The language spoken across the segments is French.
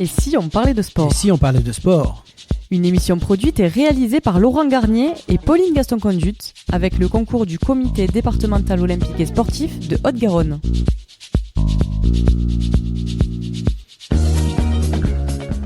Et si on parlait de sport ? Et si on parlait de sport ? Une émission produite et réalisée par Laurent Garnier et Pauline Gaston-Conduit avec le concours du Comité départemental olympique et sportif de Haute-Garonne.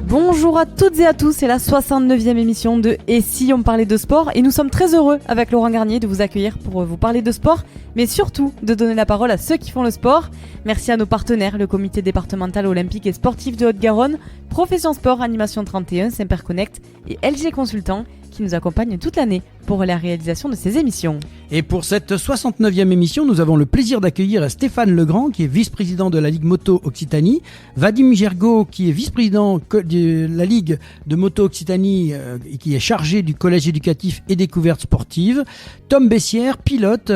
Bonjour à toutes et à tous, c'est la 69e émission de Et si on parlait de sport et nous sommes très heureux avec Laurent Garnier de vous accueillir pour vous parler de sport, mais surtout de donner la parole à ceux qui font le sport. Merci à nos partenaires, le Comité départemental olympique et sportif de Haute-Garonne, Profession Sport, Animation 31, Semper Connect et LG Consultant qui nous accompagnent toute l'année pour la réalisation de ces émissions. Et pour cette 69e émission, nous avons le plaisir d'accueillir Stéphane Legrand, qui est vice-président de la Ligue Moto Occitanie, Vadim Gergaud, qui est vice-président de la Ligue de Moto Occitanie et qui est chargé du collège éducatif et découvertes sportives, Tom Bessière, pilote,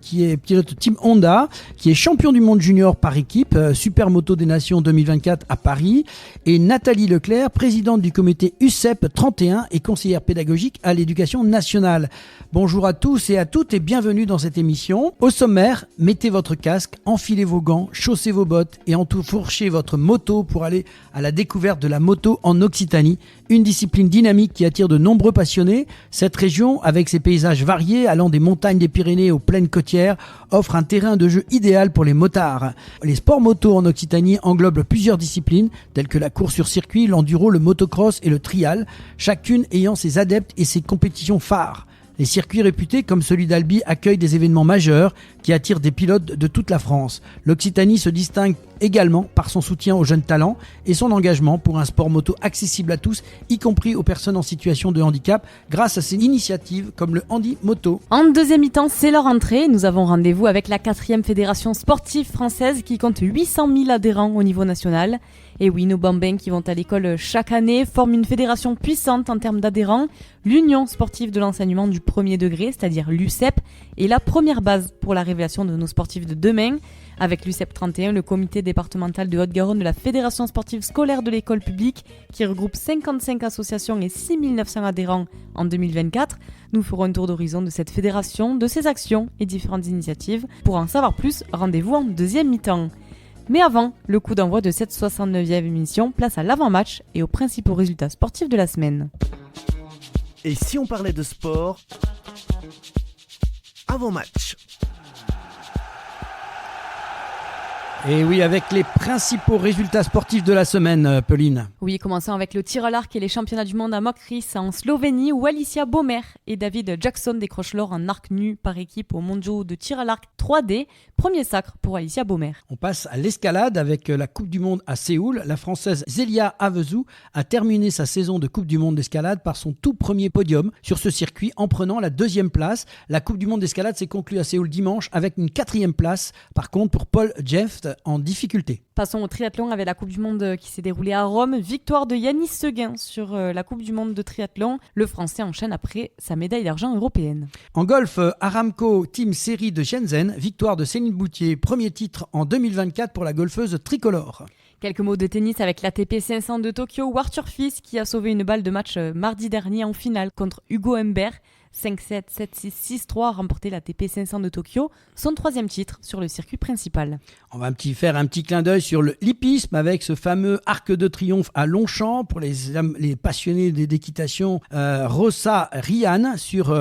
qui est pilote Team Honda, qui est champion du monde junior par équipe, Super Moto des Nations 2024 à Paris, et Nathalie Leclerc, présidente du comité UCEP 31 et conseillère pédagogique à l'éducation nationale. Bonjour à tous et à toutes et bienvenue dans cette émission. Au sommaire, mettez votre casque, enfilez vos gants, chaussez vos bottes et enfourchez votre moto pour aller à la découverte de la moto en Occitanie, une discipline dynamique qui attire de nombreux passionnés. Cette région, avec ses paysages variés allant des montagnes des Pyrénées aux plaines côtières, offre un terrain de jeu idéal pour les motards. Les sports moto en Occitanie englobent plusieurs disciplines telles que la course sur circuit, l'enduro, le motocross et le trial, chacune ayant ses adeptes et ses compétitions phares. Les circuits réputés comme celui d'Albi accueillent des événements majeurs qui attirent des pilotes de toute la France. L'Occitanie se distingue également par son soutien aux jeunes talents et son engagement pour un sport moto accessible à tous, y compris aux personnes en situation de handicap, grâce à ses initiatives comme le Handi Moto. En deuxième mi-temps, c'est leur entrée. Nous avons rendez-vous avec la 4e fédération sportive française qui compte 800 000 adhérents au niveau national. Et oui, nos bambins qui vont à l'école chaque année forment une fédération puissante en termes d'adhérents. L'Union sportive de l'enseignement du premier degré, c'est-à-dire l'UCEP, est la première base pour la révélation de nos sportifs de demain. Avec l'UCEP 31, le comité départemental de Haute-Garonne de la Fédération sportive scolaire de l'école publique, qui regroupe 55 associations et 6 900 adhérents en 2024, nous ferons un tour d'horizon de cette fédération, de ses actions et différentes initiatives. Pour en savoir plus, rendez-vous en deuxième mi-temps. Mais avant le coup d'envoi de cette 69e émission, place à l'avant-match et aux principaux résultats sportifs de la semaine. Et si on parlait de sport avant-match? Et oui, avec les principaux résultats sportifs de la semaine, Pauline. Oui, commençons avec le tir à l'arc et les championnats du monde à Mokris en Slovénie où Alicia Bomer et David Jackson décrochent l'or en arc nu par équipe au mondiaux de tir à l'arc 3D. Premier sacre pour Alicia Bomer. On passe à l'escalade avec la Coupe du Monde à Séoul. La Française Zélia Avezou a terminé sa saison de Coupe du Monde d'escalade par son tout premier podium sur ce circuit en prenant la 2e place. La Coupe du Monde d'escalade s'est conclue à Séoul dimanche avec une 4e place par contre pour Paul Jeft en difficulté. Passons au triathlon avec la Coupe du Monde qui s'est déroulée à Rome. Victoire de Yanis Seguin sur la Coupe du Monde de triathlon. Le Français enchaîne après sa médaille d'argent européenne. En golf, Aramco Team Série de Shenzhen, victoire de Céline Boutier, premier titre en 2024 pour la golfeuse tricolore. Quelques mots de tennis avec l'ATP 500 de Tokyo où Arthur Fils qui a sauvé une balle de match mardi dernier en finale contre Hugo Humbert. 5-7, 7-6, 6-3 a remporté l'ATP 500 de Tokyo, son 3e titre sur le circuit principal. On va faire un petit clin d'œil sur l'hippisme avec ce fameux arc de triomphe à Longchamp pour les passionnés d'équitation. Rosa Ryan sur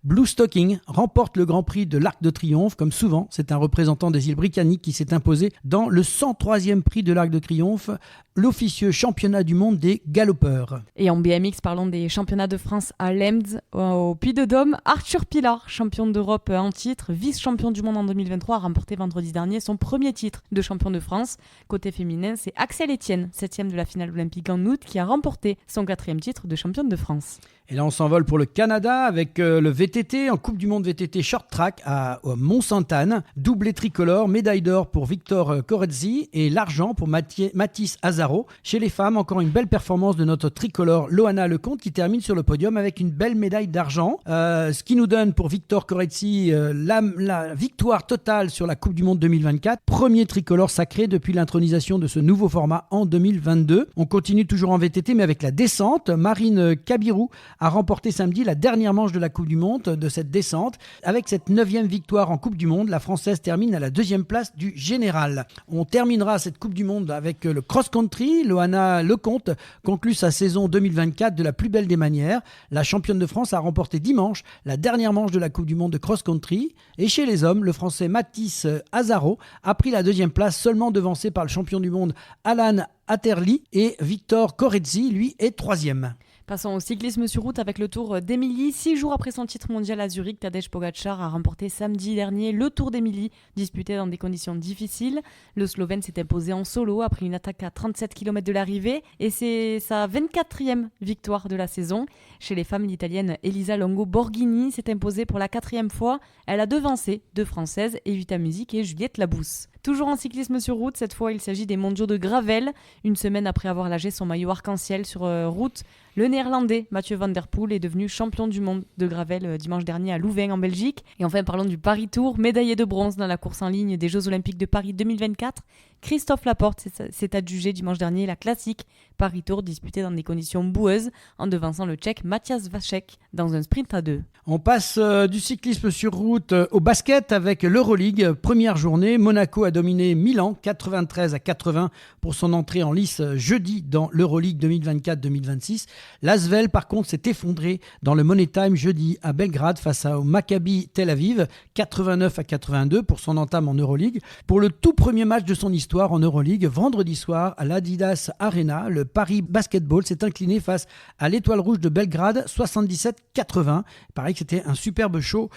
Blue Stocking remporte le Grand Prix de l'Arc de Triomphe. Comme souvent, c'est un représentant des îles Britanniques qui s'est imposé dans le 103e prix de l'Arc de Triomphe, l'officieux championnat du monde des galopeurs. Et en BMX, parlons des championnats de France à Lemds, au Puy-de-Dôme. Arthur Pilar, champion d'Europe en titre, vice-champion du monde en 2023, a remporté vendredi dernier son premier titre de champion de France. Côté féminin, c'est Axel Etienne, 7e de la finale olympique en août, qui a remporté son 4e titre de championne de France. Et là, on s'envole pour le Canada avec le VTT en Coupe du Monde VTT Short Track à Mont-Sainte-Anne. Doublé tricolore, médaille d'or pour Victor Corezzi et l'argent pour Mathis Azaro. Chez les femmes, encore une belle performance de notre tricolore Loana Lecomte qui termine sur le podium avec une belle médaille d'argent. ce qui nous donne pour Victor Corezzi la victoire totale sur la Coupe du Monde 2024. Premier tricolore sacré depuis l'intronisation de ce nouveau format en 2022. On continue toujours en VTT, mais avec la descente. Marine Kabirou a remporté samedi la dernière manche de la Coupe du Monde de cette descente. Avec cette 9e victoire en Coupe du Monde, la Française termine à la 2e place du général. On terminera cette Coupe du Monde avec le cross-country. Loana Lecomte conclut sa saison 2024 de la plus belle des manières. La championne de France a remporté dimanche la dernière manche de la Coupe du Monde de cross-country. Et chez les hommes, le Français Mathis Azaro a pris la 2e place, seulement devancé par le champion du monde Alan Atterley, et Victor Corezzi, lui, est 3e. Passons au cyclisme sur route avec le Tour d'Émilie. 6 jours après son titre mondial à Zurich, Tadej Pogačar a remporté samedi dernier le Tour d'Émilie, disputé dans des conditions difficiles. Le Slovène s'est imposé en solo après une attaque à 37 km de l'arrivée et c'est sa 24e victoire de la saison. Chez les femmes, l'Italienne Elisa Longo Borghini s'est imposée pour la 4e fois. Elle a devancé 2 Françaises, Evita Music et Juliette Labousse. Toujours en cyclisme sur route, cette fois il s'agit des mondiaux de Gravel. Une semaine après avoir lâché son maillot arc-en-ciel sur route, le néerlandais Mathieu Van Der Poel est devenu champion du monde de Gravel dimanche dernier à Louvain en Belgique. Et enfin parlons du Paris Tour, médaillé de bronze dans la course en ligne des Jeux Olympiques de Paris 2024. Christophe Laporte s'est adjugé dimanche dernier la classique Paris Tour disputée dans des conditions boueuses en devançant le Tchèque Matías Vacek dans un sprint à 2. On passe du cyclisme sur route au basket avec l'Euroleague. Première journée, Monaco a dominé Milan 93-80 pour son entrée en lice jeudi dans l'Euroleague 2024-2026. L'Asvel par contre s'est effondré dans le Money Time jeudi à Belgrade face au Maccabi Tel Aviv 89-82 pour son entame en Euroleague. Pour le tout premier match de son histoire en Euroleague, vendredi soir à l'Adidas Arena, le Paris Basketball s'est incliné face à l'Étoile Rouge de Belgrade 77-80. Pareil que c'était un superbe show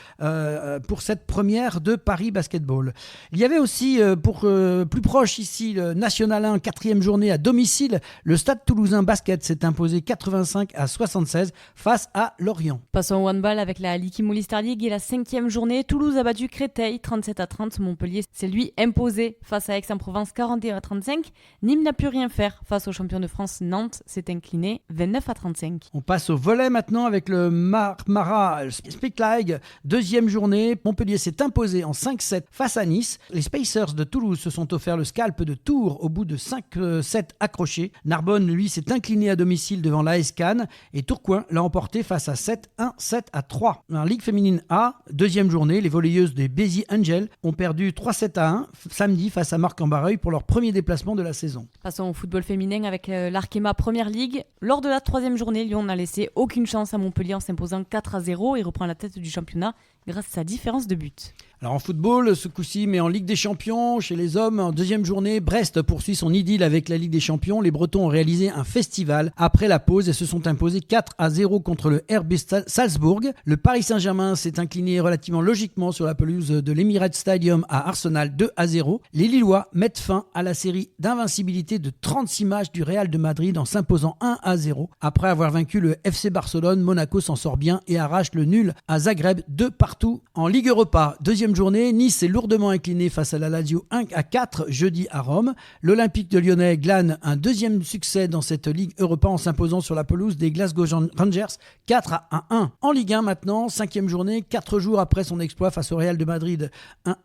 pour cette première de Paris Basketball. Il y avait aussi pour plus proche ici le National 1 4e journée à domicile. Le Stade Toulousain Basket s'est imposé 85-76 face à Lorient. Passons au handball avec la Liqui Moly League et la 5e journée. Toulouse a battu Créteil 37-30. Montpellier s'est lui imposé face à Aix-en-Provence 41-35. Nîmes n'a pu rien faire face au champion de France. Nantes s'est incliné 29-35. On passe au volley maintenant avec le Marmara Speak League. 2e journée, Montpellier s'est imposé en 5-7 face à Nice. Les Spacers de Toulouse se sont offert le scalp de Tours au bout de 5-7 accrochés. Narbonne, lui, s'est incliné à domicile devant l'AS Cannes et Tourcoing l'a emporté face à 7-1, 7-3. En Ligue féminine A, 2e journée, les volleyeuses des Béziers Angels ont perdu 3-7-1 samedi face à Marc-en-Barreuil pour leur premier déplacement de la saison. Passons au football féminin avec l'Arkema Première Ligue. Lors de la 3e journée, Lyon n'a laissé aucune chance à Montpellier en s'imposant 4-0 et reprend la tête du championnat grâce à sa différence de but. Alors en football, ce coup-ci, mais en Ligue des Champions, chez les hommes, en 2e journée, Brest poursuit son idylle avec la Ligue des Champions. Les Bretons ont réalisé un festival après la pause et se sont imposés 4-0 contre le RB Salzbourg. Le Paris Saint-Germain s'est incliné relativement logiquement sur la pelouse de l'Emirates Stadium à Arsenal 2-0. Les Lillois mettent fin à la série d'invincibilité de 36 matchs du Real de Madrid en s'imposant 1-0. Après avoir vaincu le FC Barcelone, Monaco s'en sort bien et arrache le nul à Zagreb 2-2. En Ligue Europa, 2e journée, Nice est lourdement incliné face à la Lazio 1-4 jeudi à Rome. L'Olympique de Lyonnais glane un 2e succès dans cette Ligue Europa en s'imposant sur la pelouse des Glasgow Rangers 4-1. En Ligue 1 maintenant, 5e journée, 4 jours après son exploit face au Real de Madrid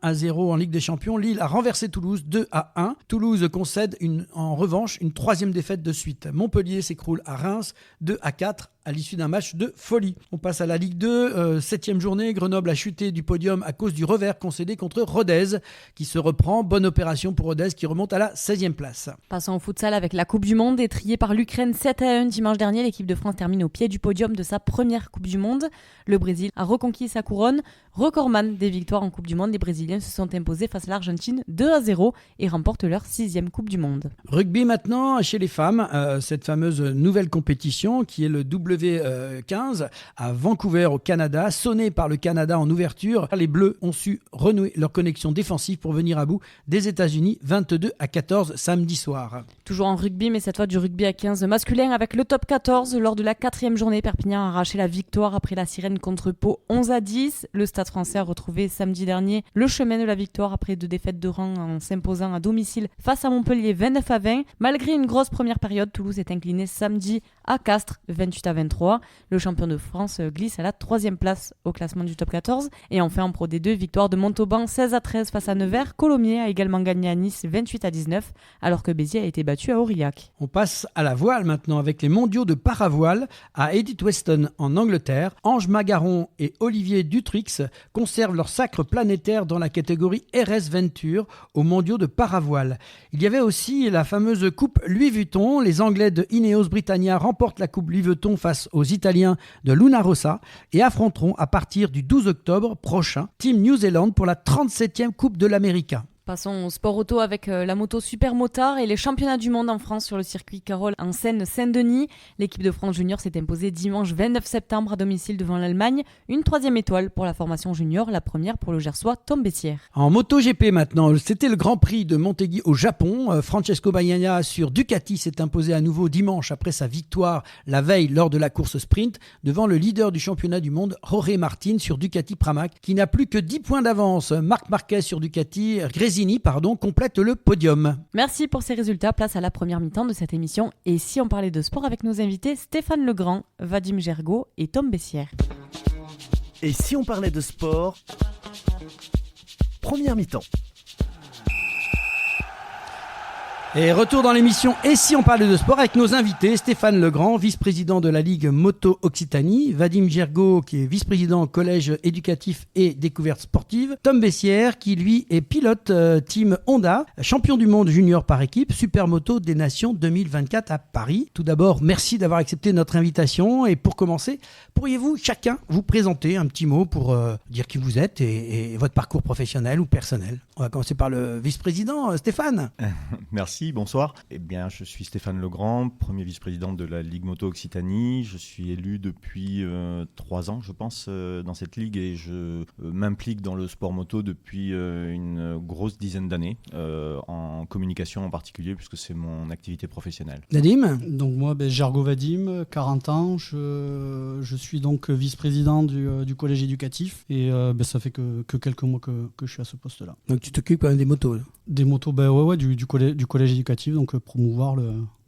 1-0 en Ligue des Champions, Lille a renversé Toulouse 2-1. Toulouse concède en revanche une 3e défaite de suite. Montpellier s'écroule à Reims 2-4 à l'issue d'un match de folie. On passe à la Ligue 2, 7e journée, Grenoble a chuté du podium à cause du revers concédé contre Rodez, qui se reprend. Bonne opération pour Rodez qui remonte à la 16e place. Passons au futsal avec la Coupe du Monde, étriée par l'Ukraine 7-1 dimanche dernier. L'équipe de France termine au pied du podium de sa première Coupe du Monde. Le Brésil a reconquis sa couronne. Recordman des victoires en Coupe du Monde, les Brésiliens se sont imposés face à l'Argentine 2-0 et remportent leur 6e Coupe du Monde. Rugby maintenant chez les femmes, cette fameuse nouvelle compétition qui est le W15 à Vancouver au Canada, sonné par le Canada en ouverture. Les Bleus ont su renouer leur connexion défensive pour venir à bout des États-Unis 22-14 samedi soir. Toujours en rugby, mais cette fois du rugby à 15 masculin avec le top 14. Lors de la 4e journée, Perpignan a arraché la victoire après la sirène contre Pau 11-10. Le Stade français a retrouvé samedi dernier le chemin de la victoire après 2 défaites de rang en s'imposant à domicile face à Montpellier 29-20. Malgré une grosse première période, Toulouse est incliné samedi à Castres 28-22. 2023. Le champion de France glisse à la 3e place au classement du top 14. Et enfin en Pro D2, victoire de Montauban 16-13 face à Nevers. Colomiers a également gagné à Nice 28-19 alors que Béziers a été battu à Aurillac. On passe à la voile maintenant avec les mondiaux de paravoile à Edithweston en Angleterre. Ange Magaron et Olivier Dutrix conservent leur sacre planétaire dans la catégorie RS Venture aux mondiaux de paravoile. Il y avait aussi la fameuse coupe Louis Vuitton. Les Anglais de Ineos Britannia remportent la coupe Louis Vuitton face aux Italiens de Luna Rossa et affronteront à partir du 12 octobre prochain Team New Zealand pour la 37e coupe de l'América. Passons au sport auto avec la moto Super Motard et les championnats du monde en France sur le circuit Carole en Seine-Saint-Denis. L'équipe de France Junior s'est imposée dimanche 29 septembre à domicile devant l'Allemagne. Une 3e étoile pour la formation junior, la première pour le Gersois Tom Bessières. En MotoGP maintenant, c'était le Grand Prix de Motegi au Japon. Francesco Bagnaia sur Ducati s'est imposé à nouveau dimanche après sa victoire la veille lors de la course sprint devant le leader du championnat du monde, Jorge Martin sur Ducati Pramac, qui n'a plus que 10 points d'avance. Marc Marquez sur Ducati, complète le podium. Merci pour ces résultats. Place à la première mi-temps de cette émission. Et si on parlait de sport avec nos invités Stéphane Legrand, Vadim Gergaud et Tom Bessières. Et si on parlait de sport, première mi-temps. Et retour dans l'émission Et si on parlait de sport avec nos invités Stéphane Legrand, vice-président de la Ligue Moto Occitanie, Vadim Gergaud qui est vice-président collège éducatif et découverte sportive, Tom Bessières qui lui est pilote team Honda, champion du monde junior par équipe, Supermoto des Nations 2024 à Paris. Tout d'abord, merci d'avoir accepté notre invitation et pour commencer, pourriez-vous chacun vous présenter un petit mot pour dire qui vous êtes et votre parcours professionnel ou personnel? On va commencer par le vice-président Stéphane. Merci, bonsoir. Eh bien, je suis Stéphane Legrand, premier vice-président de la Ligue Moto Occitanie. Je suis élu depuis 3 ans, je pense, dans cette ligue et je m'implique dans le sport moto depuis une grosse dizaine d'années, en communication en particulier, puisque c'est mon activité professionnelle. Vadim. Donc moi, Gergaud Vadim, 40 ans. Je suis donc vice-président du collège éducatif et ça fait que quelques mois que je suis à ce poste-là. Donc tu t'occupes quand même des motos là. Des motos, du collège éducatif, donc promouvoir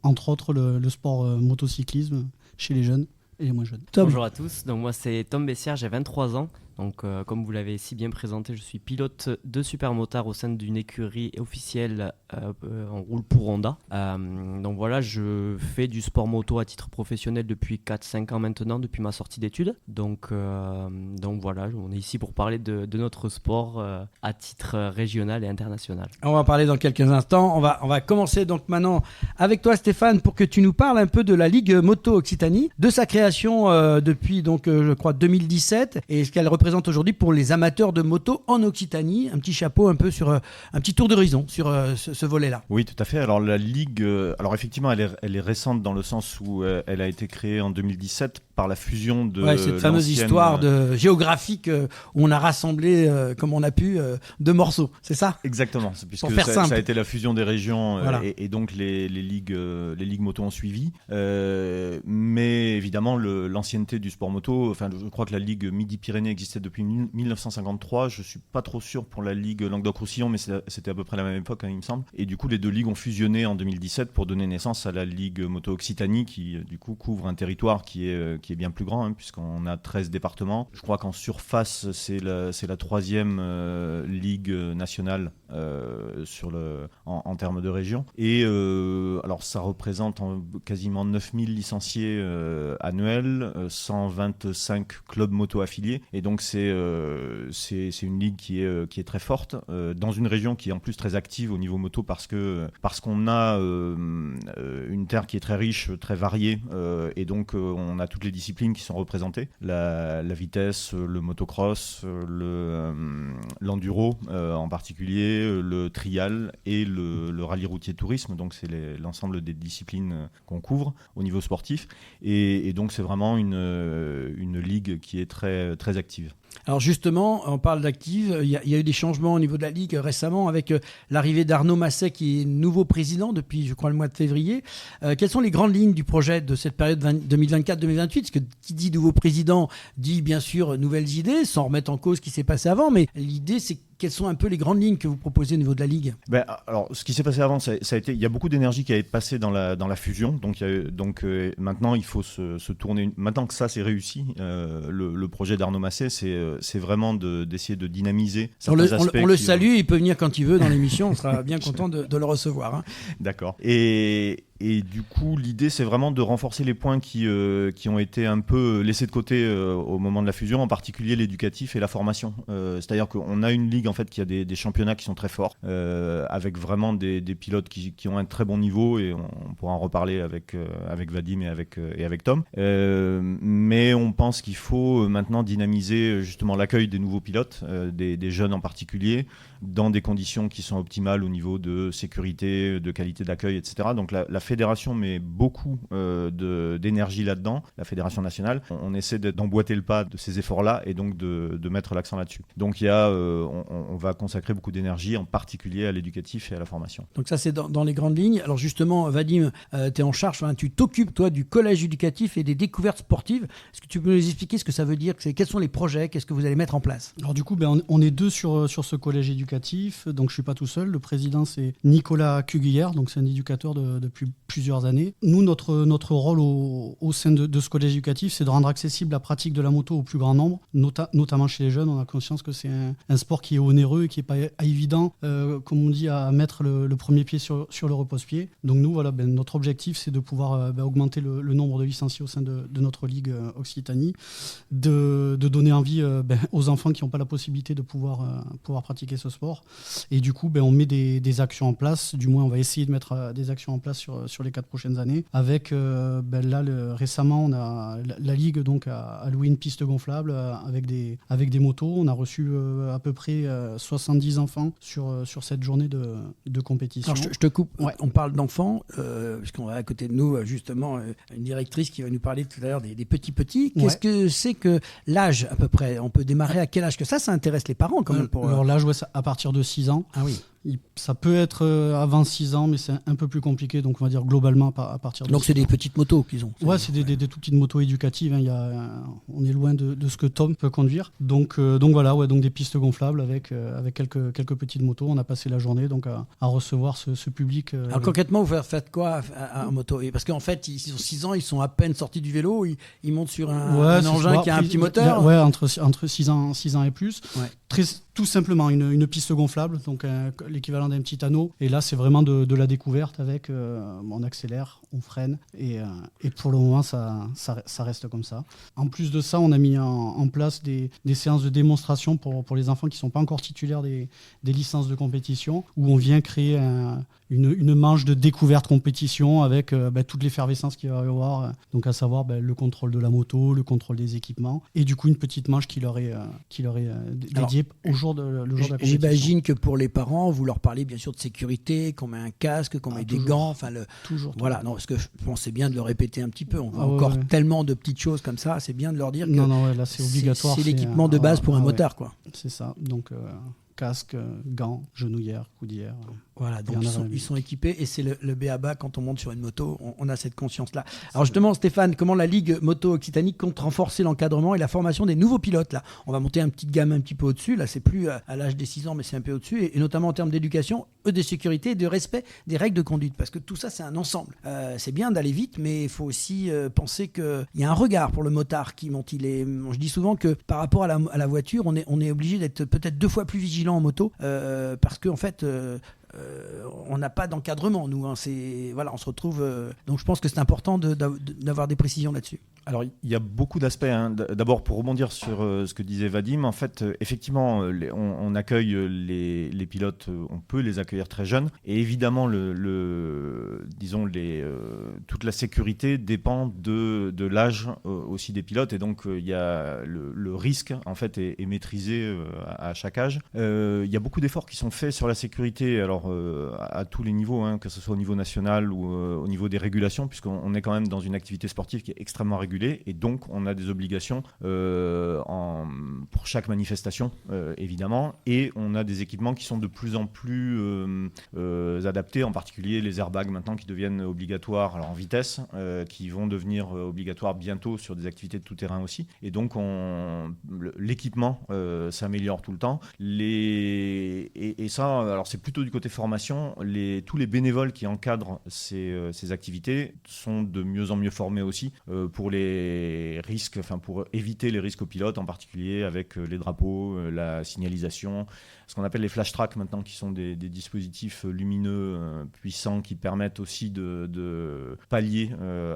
entre autres le sport motocyclisme chez les jeunes et les moins jeunes. Bonjour à tous, donc moi c'est Tom Bessières, j'ai 23 ans. Donc, comme vous l'avez si bien présenté, je suis pilote de Supermotard au sein d'une écurie officielle en roule pour Honda. Donc voilà, je fais du sport moto à titre professionnel depuis 4-5 ans maintenant, depuis ma sortie d'études. Donc voilà, on est ici pour parler de notre sport à titre régional et international. On va en parler dans quelques instants. On va commencer donc maintenant avec toi Stéphane pour que tu nous parles un peu de la Ligue Moto Occitanie, de sa création depuis donc je crois 2017 et ce qu'elle représente aujourd'hui pour les amateurs de moto en Occitanie. Un petit chapeau un peu sur un petit tour d'horizon sur ce volet-là. Oui, tout à fait. Alors la Ligue, alors effectivement, elle est récente dans le sens où elle a été créée en 2017 par la fusion de cette fameuse histoire géographique où on a rassemblé comme on a pu deux morceaux, c'est ça? Exactement, puisque ça a été la fusion des régions voilà. et donc les ligues moto ont suivi. Mais évidemment, l'ancienneté du sport moto, enfin, je crois que la Ligue Midi-Pyrénées existait depuis 1953. Je suis pas trop sûr pour la Ligue Languedoc-Roussillon, mais c'était à peu près la même époque, hein, il me semble. Et du coup, les deux ligues ont fusionné en 2017 pour donner naissance à la Ligue Moto Occitanie, qui du coup couvre un territoire qui est bien plus grand, hein, puisqu'on a 13 départements. Je crois qu'en surface, c'est la 3e ligue nationale en termes de région. Et alors, ça représente quasiment 9000 licenciés annuels, 125 clubs moto affiliés. Et donc, c'est une ligue qui est très forte, dans une région qui est en plus très active au niveau moto parce qu'on a une terre qui est très riche, très variée, et donc on a toutes les disciplines qui sont représentées, la vitesse, le motocross, l'enduro en particulier, le trial et le rallye routier tourisme. Donc c'est l'ensemble des disciplines qu'on couvre au niveau sportif, et donc c'est vraiment une ligue qui est très, très active. Alors justement, on parle d'actifs, il y a eu des changements au niveau de la Ligue récemment avec l'arrivée d'Arnaud Masset qui est nouveau président depuis, je crois, le mois de février. Quelles sont les grandes lignes du projet de cette période 2024-2028 ? Parce que qui dit nouveau président dit bien sûr nouvelles idées, sans remettre en cause ce qui s'est passé avant, mais l'idée c'est quelles sont un peu les grandes lignes que vous proposez au niveau de la Ligue ? Alors, ce qui s'est passé avant, ça a été, il y a beaucoup d'énergie qui a été passée dans la fusion. Donc maintenant, il faut se tourner. Maintenant que ça c'est réussi, le projet d'Arnaud Masset, c'est vraiment d'essayer de dynamiser certains aspects. On le salue, il peut venir quand il veut dans l'émission. On sera bien content de le recevoir. Hein. D'accord. Et du coup, l'idée, c'est vraiment de renforcer les points qui ont été un peu laissés de côté au moment de la fusion, en particulier l'éducatif et la formation. C'est-à-dire qu'on a une ligue en fait qui a des championnats qui sont très forts, avec vraiment des pilotes qui ont un très bon niveau, et on pourra en reparler avec Vadim et avec Tom. Mais on pense qu'il faut maintenant dynamiser justement l'accueil des nouveaux pilotes, des jeunes en particulier, dans des conditions qui sont optimales au niveau de sécurité, de qualité d'accueil, etc. Donc la fédération met beaucoup d'énergie là-dedans, la fédération nationale. On essaie d'emboîter le pas de ces efforts-là et donc de mettre l'accent là-dessus. Donc on va consacrer beaucoup d'énergie, en particulier à l'éducatif et à la formation. Donc ça, c'est dans les grandes lignes. Alors justement, Vadim, tu es en charge, tu t'occupes, toi, du collège éducatif et des découvertes sportives. Est-ce que tu peux nous expliquer ce que ça veut dire ? Quels sont les projets ? Qu'est-ce que vous allez mettre en place ? Alors du coup, on est deux sur ce collège éducatif. Donc je ne suis pas tout seul. Le président, c'est Nicolas Cuguillère. Donc c'est un éducateur depuis plusieurs années. Nous, notre rôle au sein de ce collège éducatif, c'est de rendre accessible la pratique de la moto au plus grand nombre, notamment chez les jeunes. On a conscience que c'est un sport qui est onéreux et qui n'est pas évident, comme on dit, à mettre le premier pied sur le repose-pied. Donc nous, voilà, notre objectif, c'est de pouvoir augmenter le nombre de licenciés au sein de notre Ligue Occitanie, de donner envie aux enfants qui n'ont pas la possibilité de pouvoir pratiquer ce sport. Et du coup, on met des actions en place. Du moins, on va essayer de mettre des actions en place sur les 4 prochaines années. Avec, récemment, la Ligue donc, a loué une piste gonflable avec des motos. On a reçu à peu près 70 enfants sur cette journée de compétition. Alors, je te coupe. Ouais. On parle d'enfants, puisqu'on a à côté de nous, justement, une directrice qui va nous parler tout à l'heure des petits. Qu'est-ce que c'est que l'âge, à peu près ? On peut démarrer à quel âge ? Que ça intéresse les parents, quand même. Alors, l'âge, à partir de 6 ans. Ah oui. Ça peut être avant 6 ans, mais c'est un peu plus compliqué. Donc, on va dire globalement à partir de 6 ans. Donc, c'est des petites motos qu'ils ont. Ouais, c'est des tout petites motos éducatives. Hein. On est loin de ce que Tom peut conduire. Donc voilà, donc des pistes gonflables avec quelques petites motos. On a passé la journée donc à recevoir ce public. Alors, concrètement, vous faites quoi en moto ? Parce qu'en fait, ils ont 6 ans, ils sont à peine sortis du vélo. Ils montent sur un engin qui a un petit moteur. Ouais, entre 6 ans et plus. Ouais. Tout simplement une piste gonflable, donc l'équivalent d'un petit anneau. Et là, c'est vraiment de la découverte avec on accélère, on freine. Et pour le moment, ça reste comme ça. En plus de ça, on a mis en place des séances de démonstration pour les enfants qui ne sont pas encore titulaires des licences de compétition, où on vient créer une manche de découverte compétition avec toute l'effervescence qu'il va y avoir, donc à savoir le contrôle de la moto, le contrôle des équipements, et du coup une petite manche qui leur est dédiée au jour de la compétition. J'imagine que pour les parents, vous leur parlez bien sûr de sécurité, qu'on met un casque, qu'on met des gants. Toujours. Voilà, non, parce que je pense que c'est bien de le répéter un petit peu. On voit tellement de petites choses comme ça, c'est bien de leur dire que là, c'est obligatoire. C'est l'équipement de base pour un motard, quoi. C'est ça, donc casque, gants, genouillères, coudières. Voilà, donc ils sont équipés et c'est le b.a.-ba quand on monte sur une moto, on a cette conscience-là. Alors justement, Stéphane, comment la Ligue Moto Occitanie compte renforcer l'encadrement et la formation des nouveaux pilotes là ? On va monter un petit gamme un petit peu au-dessus, là c'est plus à l'âge des 6 ans, mais c'est un peu au-dessus, et notamment en termes d'éducation, de sécurité et de respect des règles de conduite, parce que tout ça c'est un ensemble. C'est bien d'aller vite, mais il faut aussi penser qu'il y a un regard pour le motard qui monte. Je dis souvent que par rapport à la voiture, on est obligé d'être peut-être 2 fois plus vigilant en moto, parce qu'en fait... on n'a pas d'encadrement, nous. On se retrouve. Donc, je pense que c'est important d'avoir des précisions là-dessus. Alors, il y a beaucoup d'aspects. D'abord, pour rebondir sur ce que disait Vadim, en fait, effectivement, on accueille les pilotes. On peut les accueillir très jeunes. Et évidemment, toute la sécurité dépend de l'âge aussi des pilotes. Et donc, il y a le risque, en fait, est maîtrisé à chaque âge. Il y a beaucoup d'efforts qui sont faits sur la sécurité. Alors, à tous les niveaux, que ce soit au niveau national ou au niveau des régulations, puisqu'on est quand même dans une activité sportive qui est extrêmement régulée. régulé, et donc on a des obligations pour chaque manifestation, évidemment, et on a des équipements qui sont de plus en plus adaptés, en particulier les airbags maintenant qui deviennent obligatoires en vitesse, qui vont devenir obligatoires bientôt sur des activités de tout-terrain aussi, et donc l'équipement s'améliore tout le temps. Et ça, alors c'est plutôt du côté formation, tous les bénévoles qui encadrent ces activités sont de mieux en mieux formés aussi pour les risques, pour éviter les risques aux pilotes, en particulier avec les drapeaux, la signalisation, ce qu'on appelle les flash tracks maintenant, qui sont des dispositifs lumineux puissants qui permettent aussi de pallier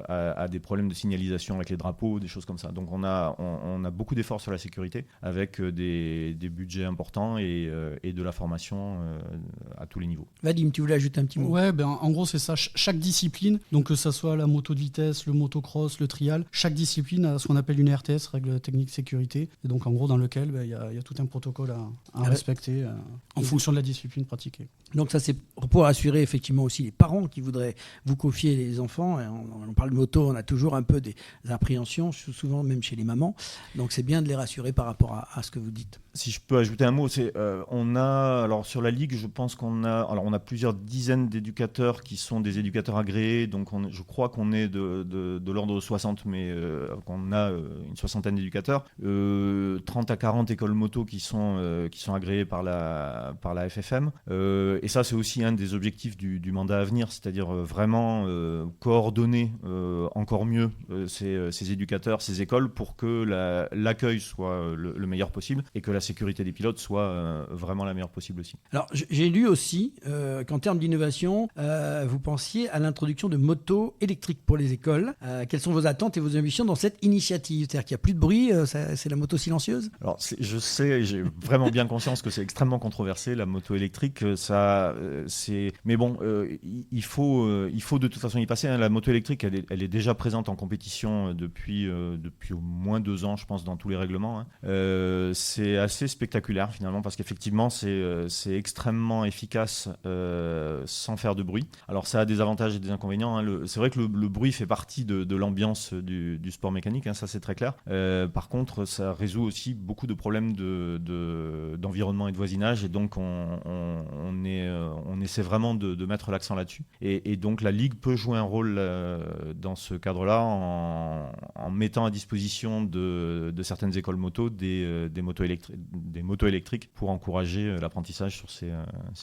à des problèmes de signalisation avec les drapeaux, des choses comme ça. Donc on a beaucoup d'efforts sur la sécurité avec des budgets importants et de la formation à tous les niveaux. Vadim, tu voulais ajouter un petit mot? Ouais, en gros c'est ça. Chaque discipline, donc que ça soit la moto de vitesse, le motocross, le trial, chaque discipline a ce qu'on appelle une RTS, règle technique sécurité, et donc en gros dans lequel il y a tout un protocole à respecter en fonction de la discipline pratiquée. Donc ça, c'est pour assurer effectivement aussi les parents qui voudraient vous confier les enfants. Et on parle de moto, on a toujours un peu des appréhensions, souvent même chez les mamans. Donc c'est bien de les rassurer par rapport à ce que vous dites. Si je peux ajouter un mot, on a, alors sur la Ligue, je pense on a plusieurs dizaines d'éducateurs qui sont des éducateurs agréés. Donc je crois qu'on est de l'ordre de 60, mais qu'on a une soixantaine d'éducateurs. 30 à 40 écoles moto qui sont agréées par la FFM. Et ça, c'est aussi un des objectifs du mandat à venir, c'est-à-dire vraiment coordonner encore mieux ces éducateurs, ces écoles, pour que l'accueil soit le meilleur possible et que la sécurité des pilotes soit vraiment la meilleure possible aussi. Alors, j'ai lu aussi qu'en termes d'innovation, vous pensiez à l'introduction de motos électriques pour les écoles. Quelles sont vos attentes et vos ambitions dans cette initiative? C'est-à-dire qu'il n'y a plus de bruit, c'est la moto silencieuse? Alors, je sais, j'ai vraiment bien conscience que c'est extrêmement controversé, la moto électrique. Mais bon, il faut de toute façon y passer. La moto électrique, elle est déjà présente en compétition depuis au moins 2 ans, je pense, dans tous les règlements. C'est assez spectaculaire finalement, parce qu'effectivement c'est extrêmement efficace sans faire de bruit. Alors ça a des avantages et des inconvénients. C'est vrai que le bruit fait partie de l'ambiance du sport mécanique, ça c'est très clair. Par contre, ça résout aussi beaucoup de problèmes d'environnement et de voisinage, et donc on essaie vraiment de mettre l'accent là-dessus. Et donc la Ligue peut jouer un rôle dans ce cadre-là en mettant à disposition de certaines écoles moto des motos électriques pour encourager l'apprentissage sur ces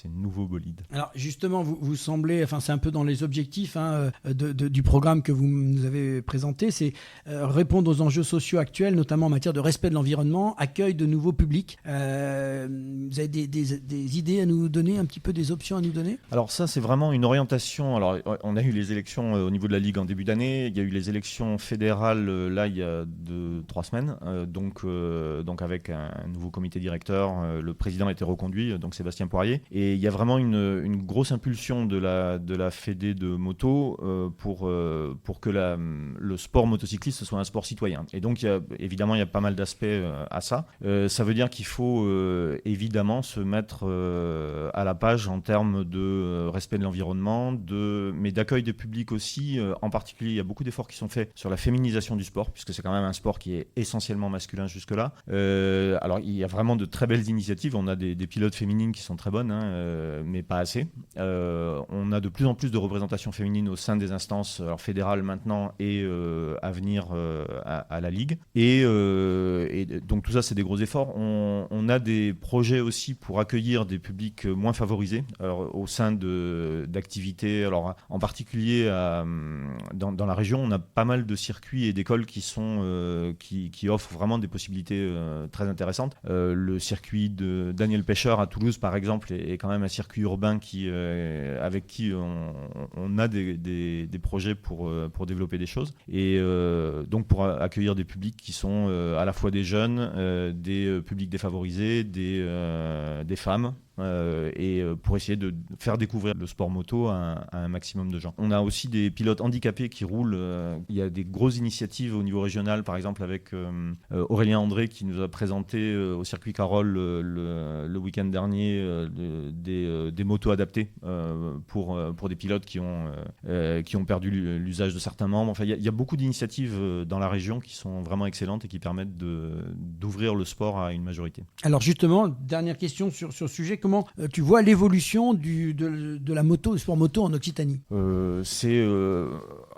nouveaux bolides. Alors justement, vous semblez, c'est un peu dans les objectifs du programme que vous nous avez présenté, c'est répondre aux enjeux sociaux actuels, notamment en matière de respect de l'environnement, accueil de nouveaux publics. Vous avez des idées à nous donner, un petit peu des options à nous donner? Alors ça, c'est vraiment une orientation. Alors on a eu les élections au niveau de la Ligue en début d'année. Il y a eu les élections fédérales là il y a 2-3 semaines. Donc avec un nouveau comité directeur, le président a été reconduit, donc Sébastien Poirier. Et il y a vraiment une grosse impulsion de la Fédé de moto pour que le sport motocycliste soit un sport citoyen. Et donc évidemment il y a pas mal d'aspects à ça. Ça veut dire qu'il faut évidemment se mettre à la page en termes de respect de l'environnement, mais d'accueil des publics aussi. En particulier, il y a beaucoup d'efforts qui sont faits sur la féminisation du sport, puisque c'est quand même un sport qui est essentiellement masculin jusque-là. Alors, il y a vraiment de très belles initiatives. On a des pilotes féminines qui sont très bonnes, mais pas assez. On a de plus en plus de représentation féminine au sein des instances fédérales maintenant et à venir à la Ligue. Et donc tout ça, c'est des gros efforts. On a des projets aussi pour accueillir des publics moins favorisés au sein d'activités. Alors, en particulier dans la région, on a pas mal de circuits et d'écoles qui offrent vraiment des possibilités très intéressantes. Le circuit de Daniel Pêcheur à Toulouse, par exemple, est quand même un circuit urbain avec qui on a des projets pour développer des choses. Et donc pour accueillir des publics qui sont à la fois des jeunes, des publics défavorisés, des femmes, et pour essayer de faire découvrir le sport moto à un maximum de gens. On a aussi des pilotes handicapés qui roulent. Il y a des grosses initiatives au niveau régional, par exemple avec Aurélien André qui nous a présenté au circuit Carole le week-end dernier des motos adaptées pour des pilotes qui ont perdu l'usage de certains membres. Enfin, il y a beaucoup d'initiatives dans la région qui sont vraiment excellentes et qui permettent d'ouvrir le sport à une majorité. Alors justement, dernière question sur ce sujet, comment tu vois l'évolution de la moto, du sport moto en Occitanie ?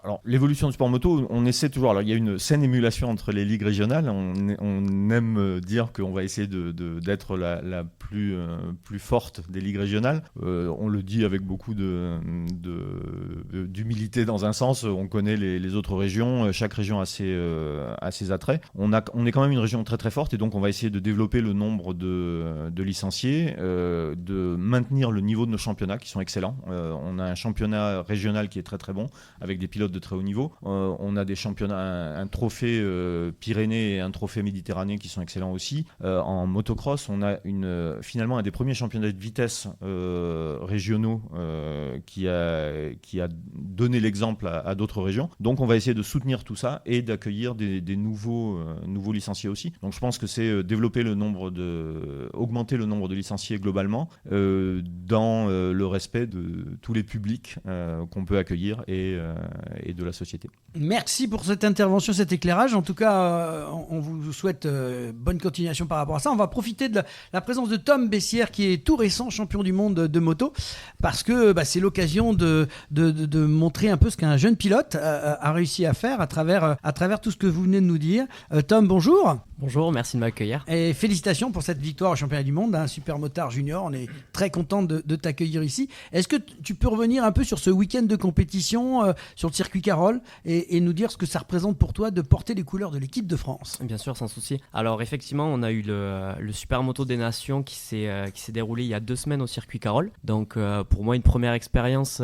Alors, l'évolution du sport moto, on essaie toujours. Alors, il y a une saine émulation entre les ligues régionales. On aime dire qu'on va essayer d'être la plus forte des ligues régionales. On le dit avec beaucoup d'humilité dans un sens. On connaît les autres régions. Chaque région a ses attraits. On est quand même une région très très forte et donc on va essayer de développer le nombre de licenciés, de maintenir le niveau de nos championnats qui sont excellents. On a un championnat régional qui est très très bon avec des pilotes de très haut niveau. On a des championnats, un trophée Pyrénées et un trophée Méditerranée qui sont excellents aussi. En motocross, on a finalement un des premiers championnats de vitesse régionaux qui a donné l'exemple à d'autres régions. Donc on va essayer de soutenir tout ça et d'accueillir des nouveaux licenciés aussi. Donc je pense que c'est augmenter le nombre de licenciés globalement dans le respect de tous les publics qu'on peut accueillir et de la société. Merci pour cette intervention, cet éclairage. En tout cas, on vous souhaite bonne continuation par rapport à ça. On va profiter de la présence de Tom Bessières, qui est tout récent champion du monde de moto, parce que c'est l'occasion de montrer un peu ce qu'un jeune pilote a réussi à faire à travers tout ce que vous venez de nous dire. Tom, bonjour. Bonjour, merci de m'accueillir. Et félicitations pour cette victoire au championnat du monde, Super Motard Junior. On est très content de t'accueillir ici. Est-ce que tu peux revenir un peu sur ce week-end de compétition sur le circuit Carole et nous dire ce que ça représente pour toi de porter les couleurs de l'équipe de France ? Bien sûr, sans souci. Alors effectivement, on a eu le Super Moto des Nations qui s'est déroulé il y a 2 semaines au circuit Carole. Donc pour moi, une première expérience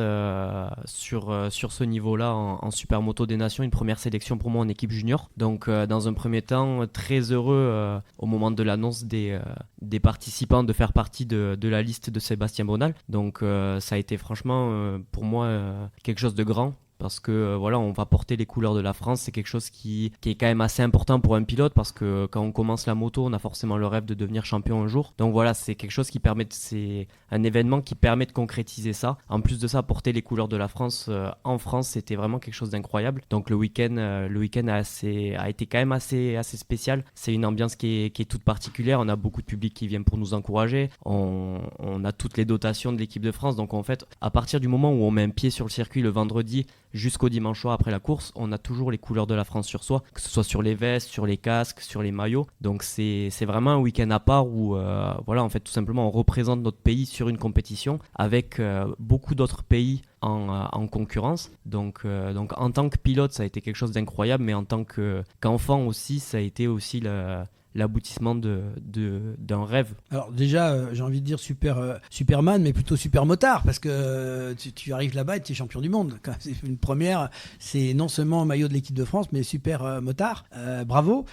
sur ce niveau-là en Super Moto des Nations, une première sélection pour moi en équipe junior. Donc dans un premier temps, très heureux au moment de l'annonce des participants de faire partie de la liste de Sébastien Bonal. Donc ça a été franchement pour moi quelque chose de grand. Parce que on va porter les couleurs de la France, c'est quelque chose qui est quand même assez important pour un pilote, parce que quand on commence la moto, on a forcément le rêve de devenir champion un jour. Donc voilà, c'est quelque chose c'est un événement qui permet de concrétiser ça. En plus de ça, porter les couleurs de la France en France, c'était vraiment quelque chose d'incroyable. Donc le week-end a été quand même assez spécial. C'est une ambiance qui est toute particulière. On a beaucoup de public qui viennent pour nous encourager. On a toutes les dotations de l'équipe de France. Donc en fait, à partir du moment où on met un pied sur le circuit le vendredi, jusqu'au dimanche soir après la course, on a toujours les couleurs de la France sur soi, que ce soit sur les vestes, sur les casques, sur les maillots. Donc c'est vraiment un week-end à part où en fait tout simplement on représente notre pays sur une compétition avec beaucoup d'autres pays en concurrence. Donc en tant que pilote, ça a été quelque chose d'incroyable, mais en tant qu'enfant aussi, ça a été aussi l'aboutissement d'un rêve. Alors déjà, j'ai envie de dire Superman, mais plutôt super motard, parce que tu arrives là-bas et tu es champion du monde. C'est une première, c'est non seulement maillot de l'équipe de France, mais super motard. Bravo.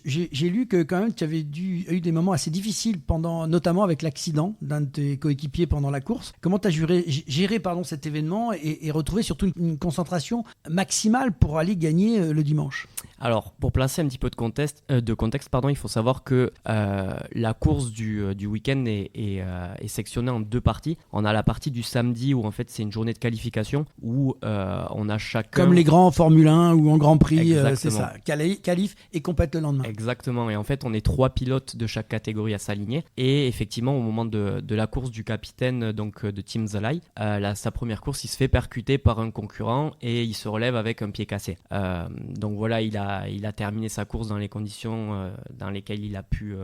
J'ai lu que quand même tu avais eu des moments assez difficiles notamment avec l'accident d'un de tes coéquipiers pendant la course. Comment tu as géré cet événement et retrouvé surtout une concentration maximale pour aller gagner le dimanche ? Alors, pour placer un petit peu de contexte, il faut savoir que la course du week-end est sectionnée en 2 parties. On a la partie du samedi où en fait c'est une journée de qualification où on a chacun... Comme les grands en Formule 1 ou en Grand Prix, c'est ça, qualif et compète le lendemain. Exactement, et en fait on est 3 pilotes de chaque catégorie à s'aligner, et effectivement au moment de la course du capitaine donc de Team Zalai, sa première course il se fait percuter par un concurrent et il se relève avec un pied cassé. Donc voilà, il a terminé sa course dans les conditions dans lesquelles il a pu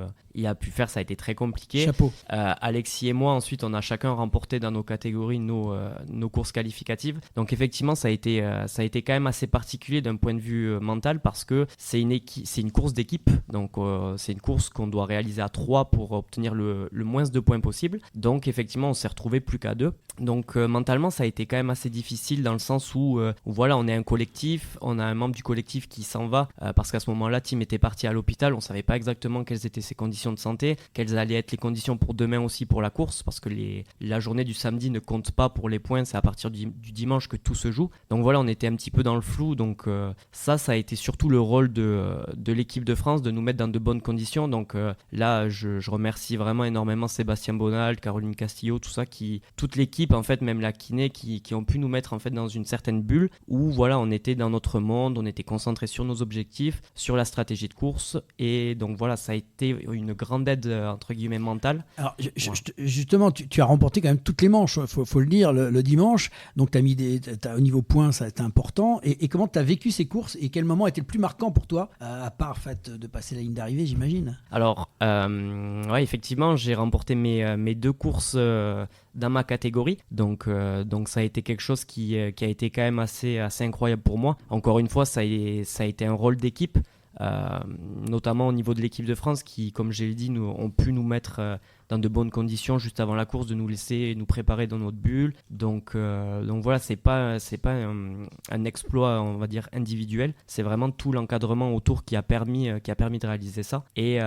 faire. Ça a été très compliqué. Chapeau. Alexis et moi ensuite on a chacun remporté dans nos catégories nos courses qualificatives. Donc effectivement ça a été quand même assez particulier d'un point de vue mental, parce que c'est une course d'équipe, donc c'est une course qu'on doit réaliser à 3 pour obtenir le moins de points possible. Donc effectivement on s'est retrouvé plus qu'à 2. Donc mentalement ça a été quand même assez difficile, dans le sens où on est un collectif, on a un membre du collectif qui s'en va, parce qu'à ce moment-là, Tim était parti à l'hôpital. On savait pas exactement quelles étaient ses conditions de santé, quelles allaient être les conditions pour demain aussi pour la course, parce que la journée du samedi ne compte pas pour les points, c'est à partir du dimanche que tout se joue. Donc voilà, on était un petit peu dans le flou. Donc ça a été surtout le rôle de l'équipe de France de nous mettre dans de bonnes conditions. Donc là, je remercie vraiment énormément Sébastien Bonal, Caroline Castillo, toute l'équipe, en fait, même la kiné, qui ont pu nous mettre en fait dans une certaine bulle où voilà, on était dans notre monde, on était concentré sur nos objectifs, sur la stratégie de course, et donc voilà, ça a été une grande aide entre guillemets mentale. Alors justement, tu as remporté quand même toutes les manches, faut le dire, le dimanche. Donc tu as mis au niveau points, ça a été important. Et comment tu as vécu ces courses et quel moment a été le plus marquant pour toi, à part en fait de passer la ligne d'arrivée, j'imagine? Alors ouais, effectivement, j'ai remporté mes 2 courses dans ma catégorie, donc ça a été quelque chose qui a été quand même assez incroyable pour moi. Encore une fois, ça a été un rôle d'équipe, notamment au niveau de l'équipe de France qui, comme je l'ai dit, ont pu nous mettre dans de bonnes conditions juste avant la course, de nous laisser nous préparer dans notre bulle. Donc voilà, c'est pas un exploit, on va dire, individuel. C'est vraiment tout l'encadrement autour qui a permis de réaliser ça. Et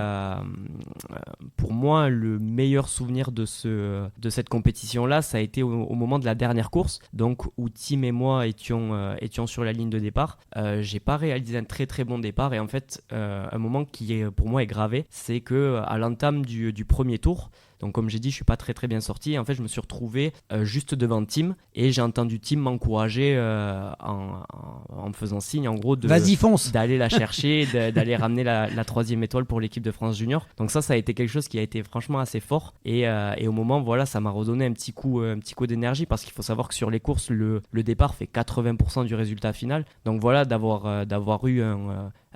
pour moi, le meilleur souvenir de cette compétition-là, ça a été au moment de la dernière course, donc où Tim et moi étions sur la ligne de départ. J'ai pas réalisé un très très bon départ, et en fait, un moment qui pour moi est gravé, c'est que à l'entame du premier tour, donc comme j'ai dit, je suis pas très très bien sorti, et en fait je me suis retrouvé juste devant Tim, et j'ai entendu Tim m'encourager en me faisant signe en gros vas-y, fonce, d'aller la chercher, d'aller ramener la 3e étoile pour l'équipe de France Junior. Donc ça a été quelque chose qui a été franchement assez fort, et au moment, voilà, ça m'a redonné un petit coup d'énergie, parce qu'il faut savoir que sur les courses, le départ fait 80% du résultat final. Donc voilà, d'avoir eu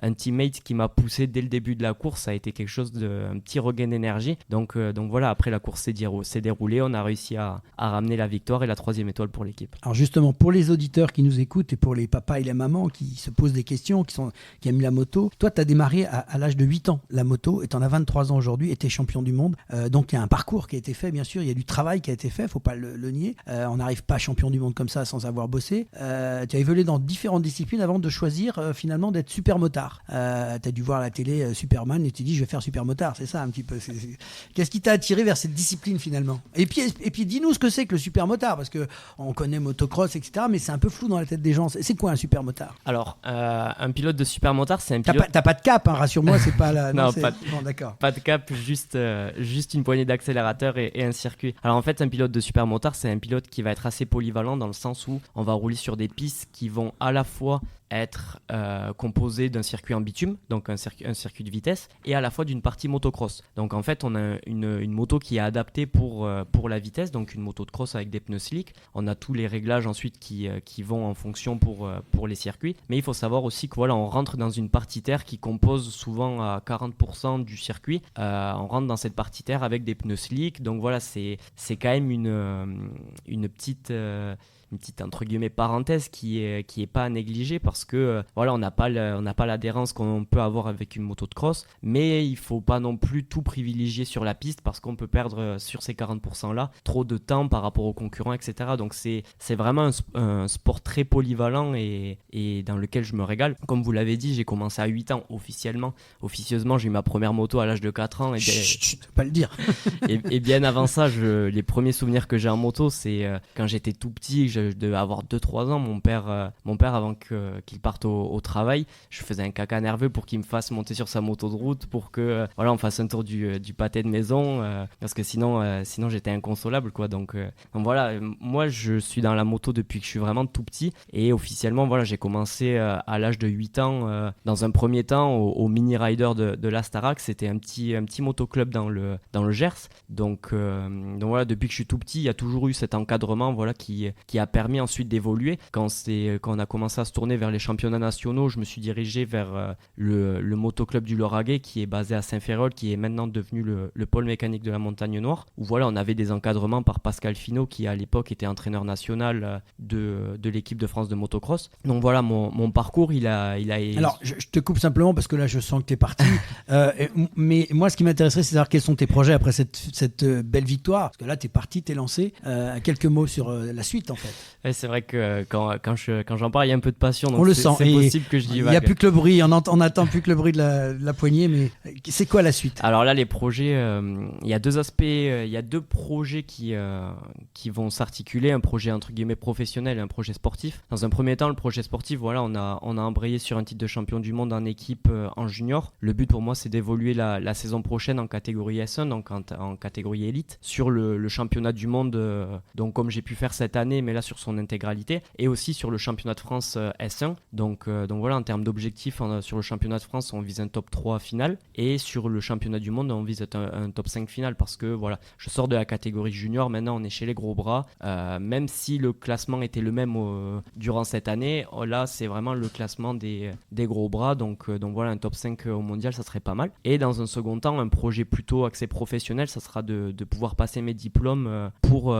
un teammate qui m'a poussé dès le début de la course, ça a été quelque chose un petit regain d'énergie. Donc voilà, après la course s'est déroulée, on a réussi à ramener la victoire et la 3e étoile pour l'équipe. Alors justement, pour les auditeurs qui nous écoutent et pour les papas et les mamans qui se posent des questions, qui aiment la moto, toi tu as démarré à l'âge de 8 ans la moto, et tu en as 23 ans aujourd'hui et tu es champion du monde. Donc il y a un parcours qui a été fait, bien sûr, il y a du travail qui a été fait, faut pas le nier. On n'arrive pas champion du monde comme ça sans avoir bossé. Tu as évolué dans différentes disciplines avant de choisir finalement d'être super motard. T'as dû voir à la télé Superman et tu dis je vais faire super motard, c'est ça un petit peu. Qu'est-ce qui t'a attiré vers cette discipline finalement? Et puis dis-nous ce que c'est que le super motard, parce que on connaît motocross, etc., mais c'est un peu flou dans la tête des gens. C'est quoi un super motard? Alors un pilote de super motard, c'est un pilote... T'as pas de cap, hein, rassure-moi, c'est pas la... non, bon, d'accord. Pas de cap, juste une poignée d'accélérateur et un circuit. Alors en fait, un pilote de super motard, c'est un pilote qui va être assez polyvalent, dans le sens où on va rouler sur des pistes qui vont à la fois être composé d'un circuit en bitume, donc un circuit de vitesse, et à la fois d'une partie motocross. Donc en fait, on a une moto qui est adaptée pour la vitesse, donc une moto de cross avec des pneus slick. On a tous les réglages ensuite qui vont en fonction pour les circuits. Mais il faut savoir aussi que voilà, on rentre dans une partie terre qui compose souvent à 40% du circuit. On rentre dans cette partie terre avec des pneus slick. Donc voilà, c'est quand même une petite entre guillemets parenthèse qui est pas à négliger, parce que voilà, on n'a pas l'adhérence qu'on peut avoir avec une moto de cross, mais il faut pas non plus tout privilégier sur la piste, parce qu'on peut perdre sur ces 40% là trop de temps par rapport aux concurrents, etc. Donc c'est vraiment un sport très polyvalent et dans lequel je me régale. Comme vous l'avez dit, j'ai commencé à 8 ans officieusement, j'ai eu ma première moto à l'âge de 4 ans. Chut, pas le dire. et bien avant ça, les premiers souvenirs que j'ai en moto, c'est quand j'étais tout petit, je devais avoir 2-3 ans, mon père avant qu'il parte au travail, je faisais un caca nerveux pour qu'il me fasse monter sur sa moto de route, pour que voilà, on fasse un tour du pâté de maison, parce que sinon j'étais inconsolable, quoi. Donc voilà, moi je suis dans la moto depuis que je suis vraiment tout petit, et officiellement voilà, j'ai commencé à l'âge de 8 ans dans un premier temps au mini rider de l'Astarac. C'était un petit motoclub dans le Gers. Donc voilà, depuis que je suis tout petit, il y a toujours eu cet encadrement, voilà, qui a permis ensuite d'évoluer. Quand on a commencé à se tourner vers les championnats nationaux, je me suis dirigé vers le motoclub du Lauragais, qui est basé à Saint-Ferrol, qui est maintenant devenu le pôle mécanique de la Montagne Noire, où voilà, on avait des encadrements par Pascal Finot, qui à l'époque était entraîneur national de l'équipe de France de motocross. Donc voilà, mon parcours, il a... Alors, je te coupe simplement parce que là, je sens que tu es parti. Mais moi, ce qui m'intéresserait, c'est de savoir quels sont tes projets après cette belle victoire. Parce que là, tu es parti, tu es lancé. Quelques mots sur la suite, en fait. Ouais, c'est vrai que quand j'en parle, il y a un peu de passion. Donc on le sent. C'est possible que je divague. Il n'y a plus que le bruit, on n'attend plus que le bruit de la poignée, mais c'est quoi la suite ? Alors là, les projets, il y a deux aspects, il y a deux projets qui vont s'articuler, un projet entre guillemets professionnel et un projet sportif. Dans un premier temps, le projet sportif, voilà, on a embrayé sur un titre de champion du monde en équipe en junior. Le but pour moi, c'est d'évoluer la saison prochaine en catégorie S1, donc en catégorie élite, sur le championnat du monde, donc comme j'ai pu faire cette année, mais là sur son intégralité, et aussi sur le championnat de France S1. Donc voilà, en termes d'objectifs, sur le championnat de France, on vise un top 3 final, et sur le championnat du monde, on vise un top 5 final, parce que voilà, je sors de la catégorie junior, maintenant on est chez les gros bras, même si le classement était le même durant cette année, là c'est vraiment le classement des gros bras, donc voilà, un top 5 au mondial, ça serait pas mal. Et dans un second temps, un projet plutôt axé professionnel, ça sera de pouvoir passer mes diplômes pour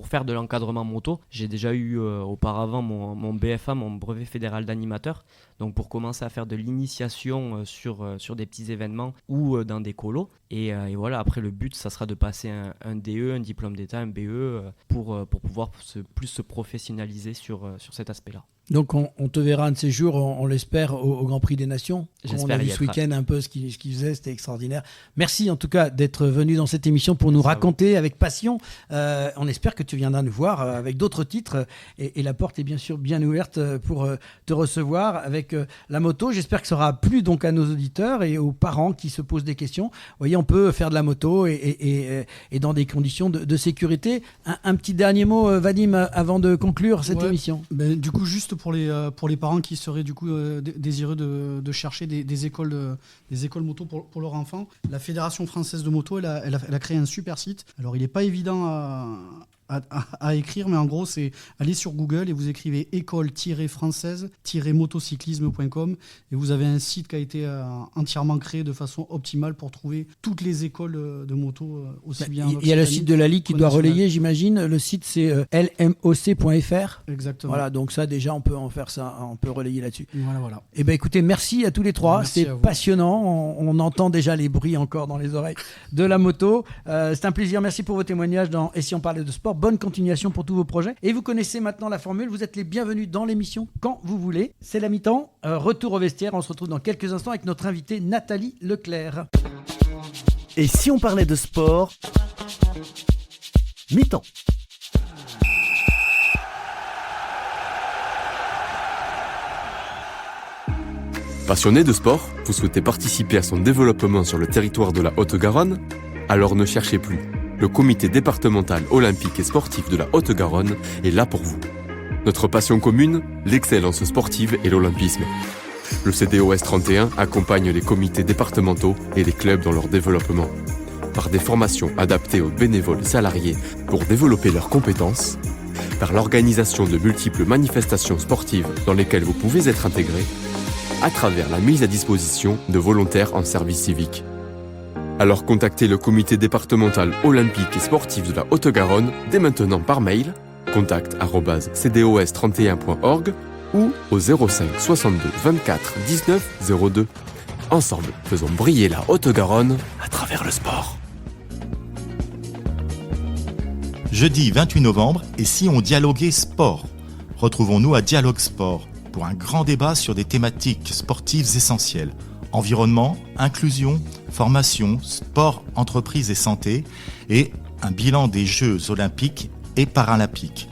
faire de l'encadrement moto. J'ai déjà eu auparavant mon BFA, mon brevet fédéral d'animateur, donc pour commencer à faire de l'initiation sur des petits événements ou dans des colos. Et voilà, après le but, ça sera de passer un DE, un diplôme d'état, un BE, pour pouvoir plus se professionnaliser sur cet aspect-là. Donc on te verra un de ces jours, on l'espère, au Grand Prix des Nations. J'espère. On a vu ce week-end un peu ce qu'il faisait, c'était extraordinaire. Merci en tout cas d'être venu dans cette émission pour nous raconter avec passion. On espère que tu viendras nous voir avec d'autres titres et la porte est bien sûr bien ouverte pour te recevoir avec la moto. J'espère que ça aura plu donc à nos auditeurs et aux parents qui se posent des questions. Vous voyez, on peut faire de la moto et dans des conditions de sécurité. Un petit dernier mot, Vadim, avant de conclure cette émission. Du coup, juste pour les parents qui seraient du coup désireux de chercher des écoles moto pour leur enfant, la Fédération française de moto, elle a créé un super site. Alors il n'est pas évident à écrire, mais en gros c'est aller sur Google et vous écrivez école-française-motocyclisme.com et vous avez un site qui a été entièrement créé de façon optimale pour trouver toutes les écoles de moto aussi bien. Il y a le site de la Ligue qui doit relayer, j'imagine. Le site c'est lmoc.fr. Exactement. Voilà, donc ça déjà on peut en faire ça, on peut relayer là-dessus. Voilà. Et ben écoutez, merci à tous les trois, c'est passionnant. On entend déjà les bruits encore dans les oreilles de la moto. C'est un plaisir. Merci pour vos témoignages dans Et si on parlait de sport. Bonne continuation pour tous vos projets. Et vous connaissez maintenant la formule. Vous êtes les bienvenus dans l'émission quand vous voulez. C'est la mi-temps. Retour au vestiaire. On se retrouve dans quelques instants avec notre invitée Nathalie Leclerc. Et si on parlait de sport, mi-temps. Passionné de sport, vous souhaitez participer à son développement sur le territoire de la Haute-Garonne ? Alors ne cherchez plus. Le comité départemental olympique et sportif de la Haute-Garonne est là pour vous. Notre passion commune, l'excellence sportive et l'olympisme. Le CDOS 31 accompagne les comités départementaux et les clubs dans leur développement. Par des formations adaptées aux bénévoles salariés pour développer leurs compétences, par l'organisation de multiples manifestations sportives dans lesquelles vous pouvez être intégré, à travers la mise à disposition de volontaires en service civique. Alors contactez le comité départemental olympique et sportif de la Haute-Garonne dès maintenant par mail contact@cdos31.org ou au 05 62 24 19 02. Ensemble, faisons briller la Haute-Garonne à travers le sport. Jeudi 28 novembre, et si on dialoguait sport ? Retrouvons-nous à Dialogue Sport pour un grand débat sur des thématiques sportives essentielles. Environnement, inclusion, formation, sport, entreprise et santé, et un bilan des Jeux olympiques et paralympiques.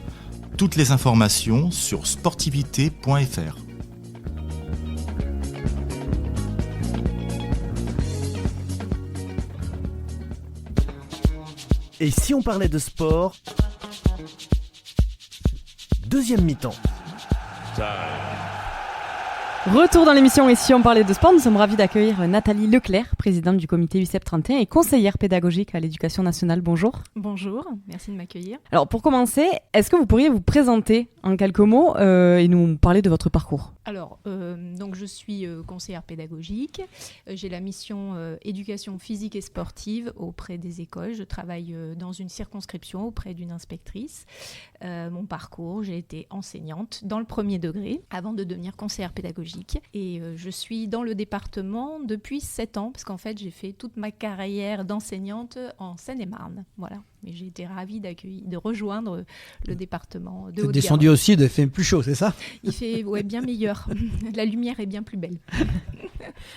Toutes les informations sur sportivité.fr. Et si on parlait de sport, deuxième mi-temps. Retour dans l'émission Et si on parlait de sport, nous sommes ravis d'accueillir Nathalie Leclerc, présidente du comité UCEP 31 et conseillère pédagogique à l'éducation nationale. Bonjour. Bonjour, merci de m'accueillir. Alors pour commencer, est-ce que vous pourriez vous présenter en quelques mots et nous parler de votre parcours ? Alors, donc je suis conseillère pédagogique. J'ai la mission éducation physique et sportive auprès des écoles. Je travaille dans une circonscription auprès d'une inspectrice. Mon parcours, j'ai été enseignante dans le premier degré avant de devenir conseillère pédagogique. pédagogique. Et je suis dans le département depuis 7 ans, parce qu'en fait, j'ai fait toute ma carrière d'enseignante en Seine-et-Marne. Voilà. Et j'ai été ravie de rejoindre le département de Haute-Garonne. Descendu aussi, il fait plus chaud, c'est ça? Il fait bien meilleur. La lumière est bien plus belle.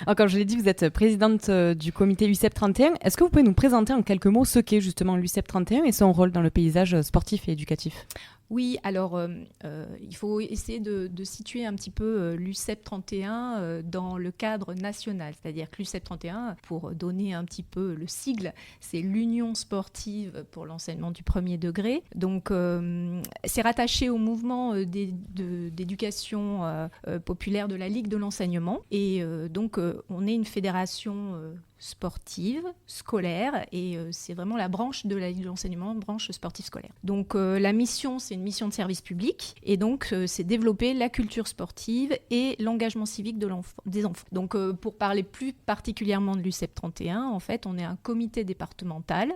Alors, comme je l'ai dit, vous êtes présidente du comité UICEP 31. Est-ce que vous pouvez nous présenter en quelques mots ce qu'est justement l'UICEP 31 et son rôle dans le paysage sportif et éducatif? Oui, alors il faut essayer de situer un petit peu l'UICEP 31 dans le cadre national. C'est-à-dire que l'UICEP 31, pour donner un petit peu le sigle, c'est l'Union sportive pour l'enseignement du premier degré. Donc c'est rattaché au mouvement d'éducation populaire de la Ligue de l'enseignement. Et donc on est une fédération sportive, scolaire, et c'est vraiment la branche de la Ligue de l'enseignement, branche sportive scolaire. Donc la mission, c'est une mission de service public, et donc c'est développer la culture sportive et l'engagement civique des enfants. Donc pour parler plus particulièrement de l'UICEP 31, en fait, on est un comité départemental,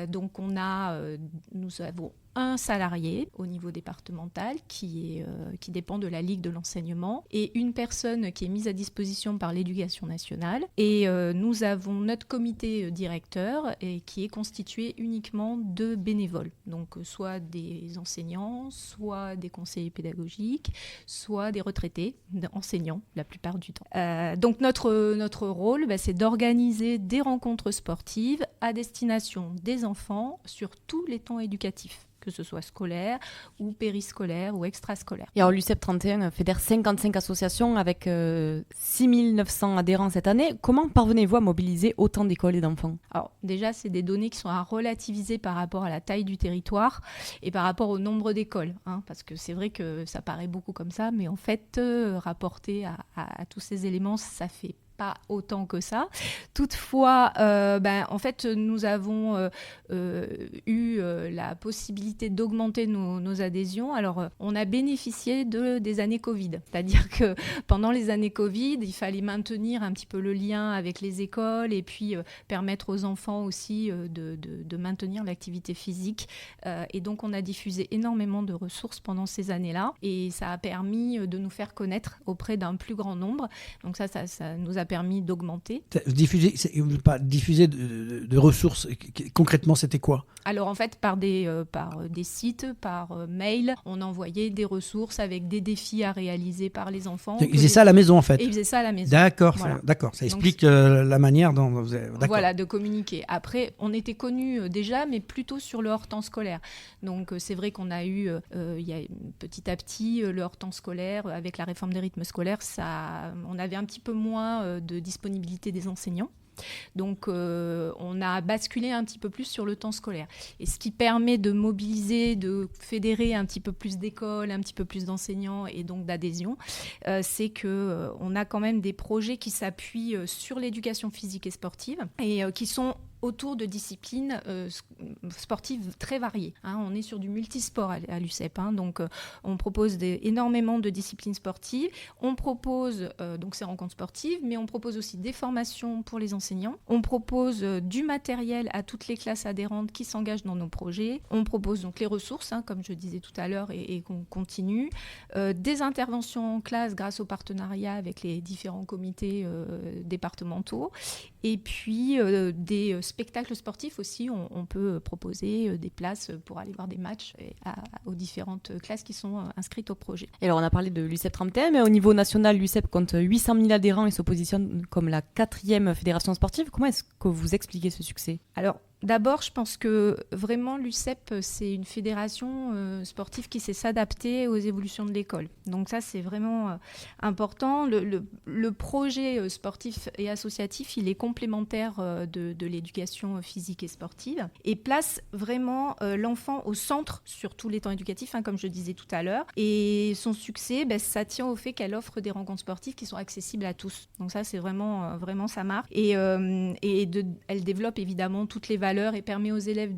donc nous avons un salarié au niveau départemental qui dépend de la Ligue de l'enseignement et une personne qui est mise à disposition par l'Éducation nationale. Et nous avons notre comité directeur qui est constitué uniquement de bénévoles. Donc soit des enseignants, soit des conseillers pédagogiques, soit des retraités, enseignants la plupart du temps. Donc notre rôle, c'est d'organiser des rencontres sportives à destination des enfants sur tous les temps éducatifs, que ce soit scolaire ou périscolaire ou extrascolaire. Et alors l'UICEP 31 fédère 55 associations avec 6900 adhérents cette année. Comment parvenez-vous à mobiliser autant d'écoles et d'enfants? Alors déjà, c'est des données qui sont à relativiser par rapport à la taille du territoire et par rapport au nombre d'écoles, parce que c'est vrai que ça paraît beaucoup comme ça, mais en fait, rapporté à tous ces éléments, ça fait pas autant que ça. Toutefois, en fait, nous avons eu la possibilité d'augmenter nos adhésions. Alors, on a bénéficié des années Covid. C'est-à-dire que pendant les années Covid, il fallait maintenir un petit peu le lien avec les écoles et puis permettre aux enfants aussi de maintenir l'activité physique. Et donc, on a diffusé énormément de ressources pendant ces années-là. Et ça a permis de nous faire connaître auprès d'un plus grand nombre. Donc ça nous a permis d'augmenter. Diffuser de ressources, concrètement, c'était quoi? Alors en fait, par des sites, par mail, on envoyait des ressources avec des défis à réaliser par les enfants. Ils faisaient ça à la maison en fait? Et ils faisaient ça à la maison. D'accord, voilà. Ça explique la manière dont vous avez... Voilà, de communiquer. Après, on était connus déjà, mais plutôt sur le hors-temps scolaire. Donc c'est vrai qu'on a eu, petit à petit, le hors-temps scolaire, avec la réforme des rythmes scolaires, on avait un petit peu moins de disponibilité des enseignants. Donc on a basculé un petit peu plus sur le temps scolaire. Et ce qui permet de mobiliser, de fédérer un petit peu plus d'écoles, un petit peu plus d'enseignants et donc d'adhésion, c'est qu'on a quand même des projets qui s'appuient sur l'éducation physique et sportive et qui sont autour de disciplines sportives très variées. On est sur du multisport à l'UICEP, donc on propose énormément de disciplines sportives. On propose donc ces rencontres sportives, mais on propose aussi des formations pour les enseignants. On propose du matériel à toutes les classes adhérentes qui s'engagent dans nos projets. On propose donc les ressources, comme je disais tout à l'heure, et qu'on continue. Des interventions en classe grâce au partenariat avec les différents comités départementaux. Et puis des spectacles sportifs aussi, on peut proposer des places pour aller voir des matchs aux différentes classes qui sont inscrites au projet. Et alors on a parlé de l'UICEP 31, mais au niveau national, l'UICEP compte 800 000 adhérents et se positionne comme la 4e fédération sportive. Comment est-ce que vous expliquez ce succès? Alors, d'abord, je pense que vraiment l'UICEP, c'est une fédération sportive qui sait s'adapter aux évolutions de l'école. Donc ça, c'est vraiment important. Le projet sportif et associatif, il est complémentaire de l'éducation physique et sportive et place vraiment l'enfant au centre sur tous les temps éducatifs, comme je disais tout à l'heure. Et son succès, ça tient au fait qu'elle offre des rencontres sportives qui sont accessibles à tous. Donc ça, c'est vraiment sa marque. Et elle développe évidemment toutes les valeurs valeurs et permet aux élèves,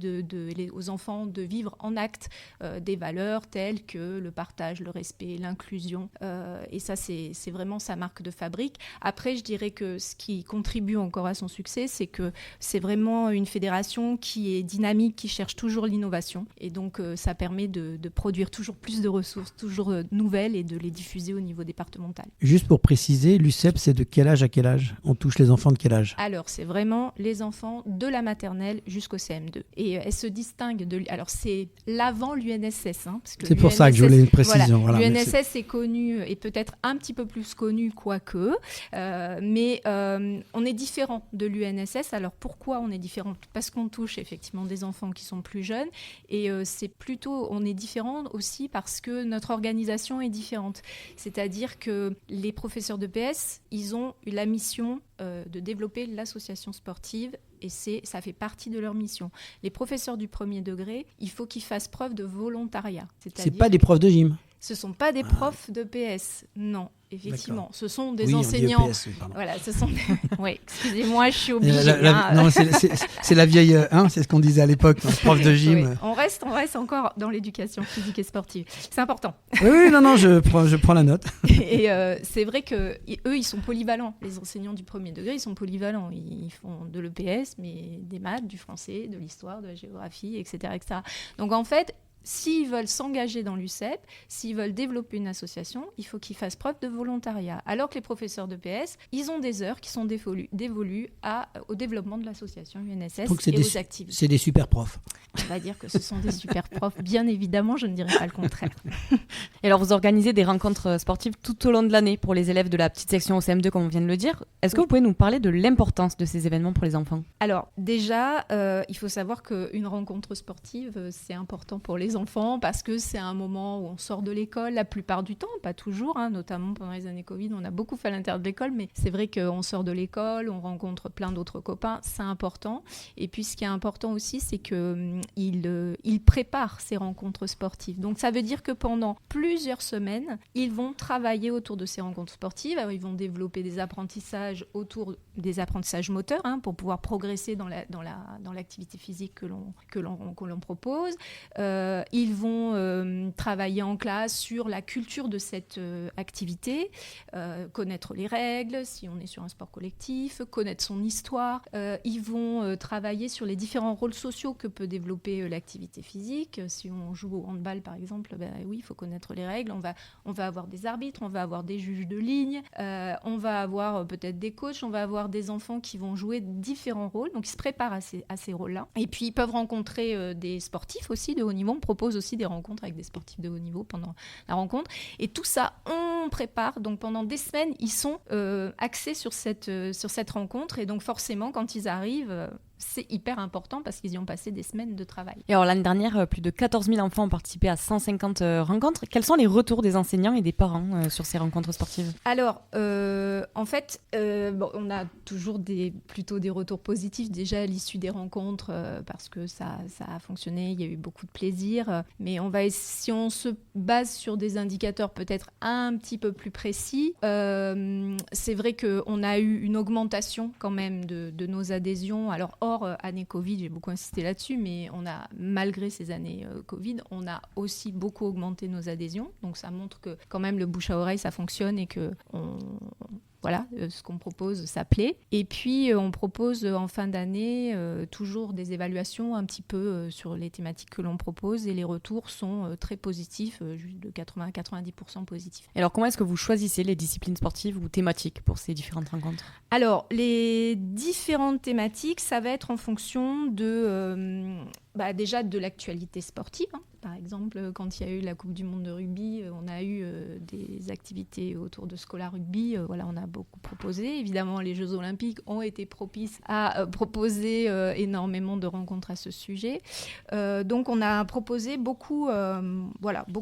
aux enfants de vivre en acte des valeurs telles que le partage, le respect, l'inclusion. Et ça, c'est vraiment sa marque de fabrique. Après, je dirais que ce qui contribue encore à son succès, c'est que c'est vraiment une fédération qui est dynamique, qui cherche toujours l'innovation. Et donc, ça permet de produire toujours plus de ressources, toujours nouvelles, et de les diffuser au niveau départemental. Juste pour préciser, l'UCEP, c'est de quel âge à quel âge ? On touche les enfants de quel âge ? Alors, c'est vraiment les enfants de la maternelle jusqu'au CM2. Et elle se distingue de... Alors, c'est l'avant l'UNSS. C'est pour ça que je voulais une précision. Voilà, l'UNSS est connu, et peut-être un petit peu plus connu, quoique. Mais on est différent de l'UNSS. Alors, pourquoi on est différent ? Parce qu'on touche effectivement des enfants qui sont plus jeunes. Et on est différent aussi parce que notre organisation est différente. C'est-à-dire que les professeurs de PS, ils ont eu la mission de développer l'association sportive, et ça fait partie de leur mission. Les professeurs du premier degré, il faut qu'ils fassent preuve de volontariat. C'est pas des profs de gym. Ce ne sont pas des profs de PS, non. Effectivement, ce sont des enseignants. On dit EPS, oui, voilà, ce sont. Oui, excusez-moi, je suis obligée. Non, c'est la vieille. C'est ce qu'on disait à l'époque, prof de gym. Oui. On reste encore dans l'éducation physique et sportive. C'est important. Oui, non, je prends la note. Et c'est vrai que eux, ils sont polyvalents. Les enseignants du premier degré, ils sont polyvalents. Ils font de l'EPS, mais des maths, du français, de l'histoire, de la géographie, etc., etc. Donc en fait, s'ils veulent s'engager dans l'UCEP, s'ils veulent développer une association, il faut qu'ils fassent preuve de volontariat. Alors que les professeurs de PS, ils ont des heures qui sont dévolues au développement de l'association UNSS et aux activités. C'est des super profs. On va dire que ce sont des super profs. Bien évidemment, je ne dirais pas le contraire. Et alors, vous organisez des rencontres sportives tout au long de l'année pour les élèves de la petite section au CM2, comme on vient de le dire. Est-ce que vous pouvez nous parler de l'importance de ces événements pour les enfants ? Alors, déjà, il faut savoir qu'une rencontre sportive, c'est important pour les enfants parce que c'est un moment où on sort de l'école la plupart du temps, pas toujours, notamment pendant les années Covid, on a beaucoup fait à l'intérieur de l'école, mais c'est vrai qu'on sort de l'école, on rencontre plein d'autres copains, c'est important. Et puis ce qui est important aussi, c'est qu'ils préparent ces rencontres sportives. Donc ça veut dire que pendant plusieurs semaines, ils vont travailler autour de ces rencontres sportives. Alors, ils vont développer des apprentissages autour des apprentissages moteurs pour pouvoir progresser dans l'activité physique que l'on propose. Ils vont travailler en classe sur la culture de cette activité, connaître les règles, si on est sur un sport collectif, connaître son histoire. Ils vont travailler sur les différents rôles sociaux que peut développer l'activité physique. Si on joue au handball, par exemple, oui, il faut connaître les règles. On va avoir des arbitres, on va avoir des juges de ligne, on va avoir peut-être des coachs, on va avoir des enfants qui vont jouer différents rôles. Donc, ils se préparent à ces rôles-là. Et puis, ils peuvent rencontrer des sportifs aussi de haut niveau. On propose aussi des rencontres avec des sportifs de haut niveau pendant la rencontre. Et tout ça, on prépare. Donc, pendant des semaines, ils sont axés sur cette rencontre. Et donc, forcément, quand ils arrivent, c'est hyper important parce qu'ils y ont passé des semaines de travail. Et alors, l'année dernière, plus de 14 000 enfants ont participé à 150 rencontres. Quels sont les retours des enseignants et des parents sur ces rencontres sportives ? Alors, en fait, on a toujours plutôt des retours positifs déjà à l'issue des rencontres parce que ça a fonctionné, il y a eu beaucoup de plaisir. Mais si on se base sur des indicateurs peut-être un petit peu plus précis, c'est vrai qu'on a eu une augmentation quand même de nos adhésions. Alors, hors année Covid, j'ai beaucoup insisté là-dessus, mais malgré ces années Covid, on a aussi beaucoup augmenté nos adhésions. Donc ça montre que quand même le bouche à oreille, ça fonctionne et que ce qu'on propose, ça plaît. Et puis, on propose en fin d'année toujours des évaluations un petit peu sur les thématiques que l'on propose et les retours sont très positifs, de 80 à 90% positifs. Et alors, comment est-ce que vous choisissez les disciplines sportives ou thématiques pour ces différentes rencontres ? Alors, les différentes thématiques, ça va être en fonction déjà de l'actualité sportive. Par exemple, quand il y a eu la Coupe du Monde de rugby, on a eu des activités autour de Scola Rugby. On a beaucoup proposé. Évidemment, les Jeux Olympiques ont été propices à proposer énormément de rencontres à ce sujet. Donc, on a proposé beaucoup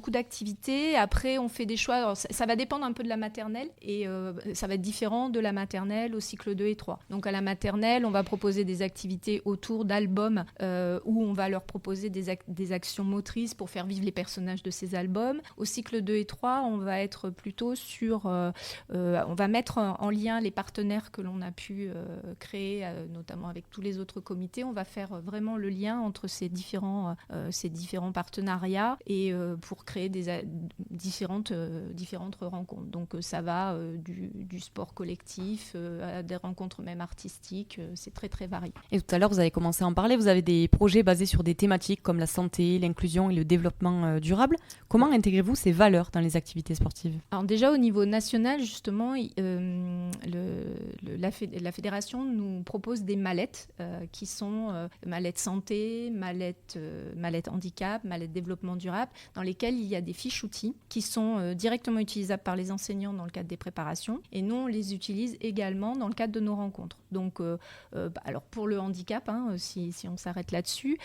d'activités. Après, on fait des choix. Alors, ça va dépendre un peu de la maternelle et ça va être différent de la maternelle au cycle 2 et 3. Donc, à la maternelle, on va proposer des activités autour d'albums où on va leur proposer des actions motrices pour faire vivre les personnages de ces albums. Au cycle 2 et 3, on va être plutôt sur... on va mettre en lien les partenaires que l'on a pu créer, notamment avec tous les autres comités. On va faire vraiment le lien entre ces différents partenariats et pour créer différentes rencontres. Donc ça va du sport collectif à des rencontres même artistiques. C'est très très varié. Et tout à l'heure, vous avez commencé à en parler. Vous avez des projets basés sur des thématiques comme la santé, l'inclusion et le développement durable. Comment intégrez-vous ces valeurs dans les activités sportives ? Alors déjà au niveau national, justement, la fédération nous propose des mallettes qui sont mallettes santé, mallettes handicap, mallettes développement durable, dans lesquelles il y a des fiches outils qui sont directement utilisables par les enseignants dans le cadre des préparations. Et nous, on les utilise également dans le cadre de nos rencontres. Donc, alors pour le handicap, si on s'arrête là-dessus,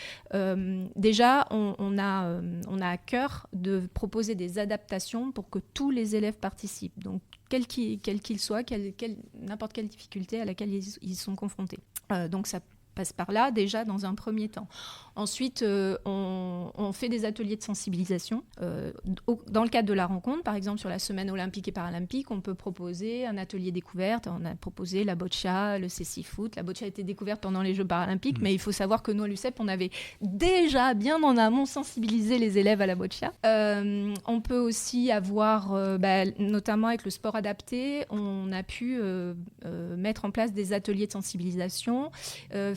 déjà, on a à cœur de proposer des adaptations pour que tous les élèves participent. Donc, quel qu'il soit, n'importe quelle difficulté à laquelle ils sont confrontés. Donc, ça passe par là déjà dans un premier temps. Ensuite, on fait des ateliers de sensibilisation. Dans le cadre de la rencontre, par exemple sur la semaine olympique et paralympique, on peut proposer un atelier découverte. On a proposé la boccia, le cécifoot. La boccia a été découverte pendant les Jeux paralympiques, mais il faut savoir que nous, à l'UCEP, on avait déjà bien en amont sensibilisé les élèves à la boccia. On peut aussi avoir, notamment avec le sport adapté, on a pu mettre en place des ateliers de sensibilisation,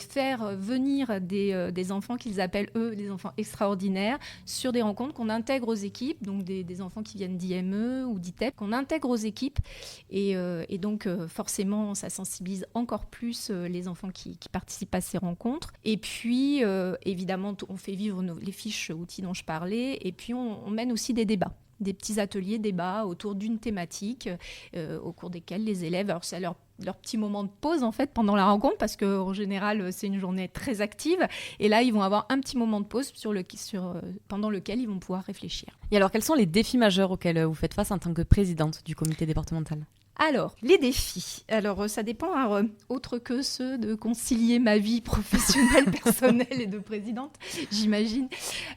faire venir des enfants qu'ils appellent, eux, des enfants extraordinaires, sur des rencontres qu'on intègre aux équipes, donc des enfants qui viennent d'IME ou d'ITEP, qu'on intègre aux équipes. Et donc, forcément, ça sensibilise encore plus les enfants qui participent à ces rencontres. Et puis, évidemment, on fait vivre les fiches outils dont je parlais. Et puis, on mène aussi des débats. Des petits ateliers débats autour d'une thématique au cours desquels les élèves, alors c'est leur petit moment de pause en fait pendant la rencontre parce qu'en général c'est une journée très active et là ils vont avoir un petit moment de pause pendant lequel ils vont pouvoir réfléchir. Et alors quels sont les défis majeurs auxquels vous faites face en tant que présidente du comité départemental ? Alors, les défis. Alors, ça dépend, autre que ceux de concilier ma vie professionnelle, personnelle et de présidente, j'imagine.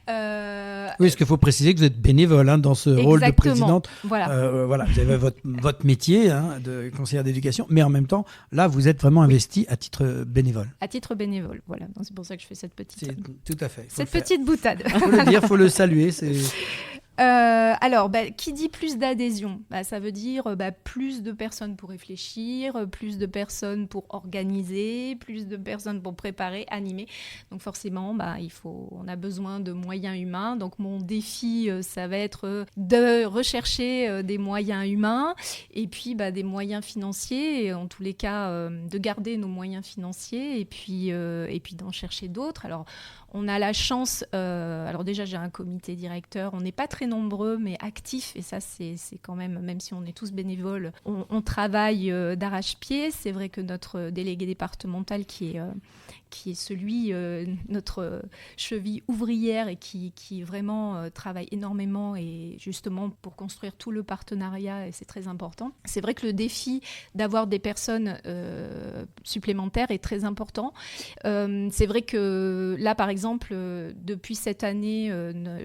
Oui, parce qu'il faut préciser que vous êtes bénévole dans ce rôle de présidente. Voilà. Voilà, vous avez votre métier de conseillère d'éducation, mais en même temps, là, vous êtes vraiment investi à titre bénévole. À titre bénévole, voilà. Donc, c'est pour ça que je fais cette petite boutade. Il faut le dire, il faut le saluer. Alors, qui dit plus d'adhésion ? Ça veut dire plus de personnes pour réfléchir, plus de personnes pour organiser, plus de personnes pour préparer, animer. Donc forcément, on a besoin de moyens humains. Donc mon défi, ça va être de rechercher des moyens humains et puis des moyens financiers. Et en tous les cas, de garder nos moyens financiers et puis d'en chercher d'autres. Alors, on a la chance, alors déjà j'ai un comité directeur, on n'est pas très nombreux mais actifs et ça c'est quand même si on est tous bénévoles, on travaille d'arrache-pied. C'est vrai que notre délégué départemental qui est notre cheville ouvrière et qui vraiment travaille énormément et justement pour construire tout le partenariat et c'est très important. C'est vrai que le défi d'avoir des personnes supplémentaires est très important. C'est vrai que là par exemple depuis cette année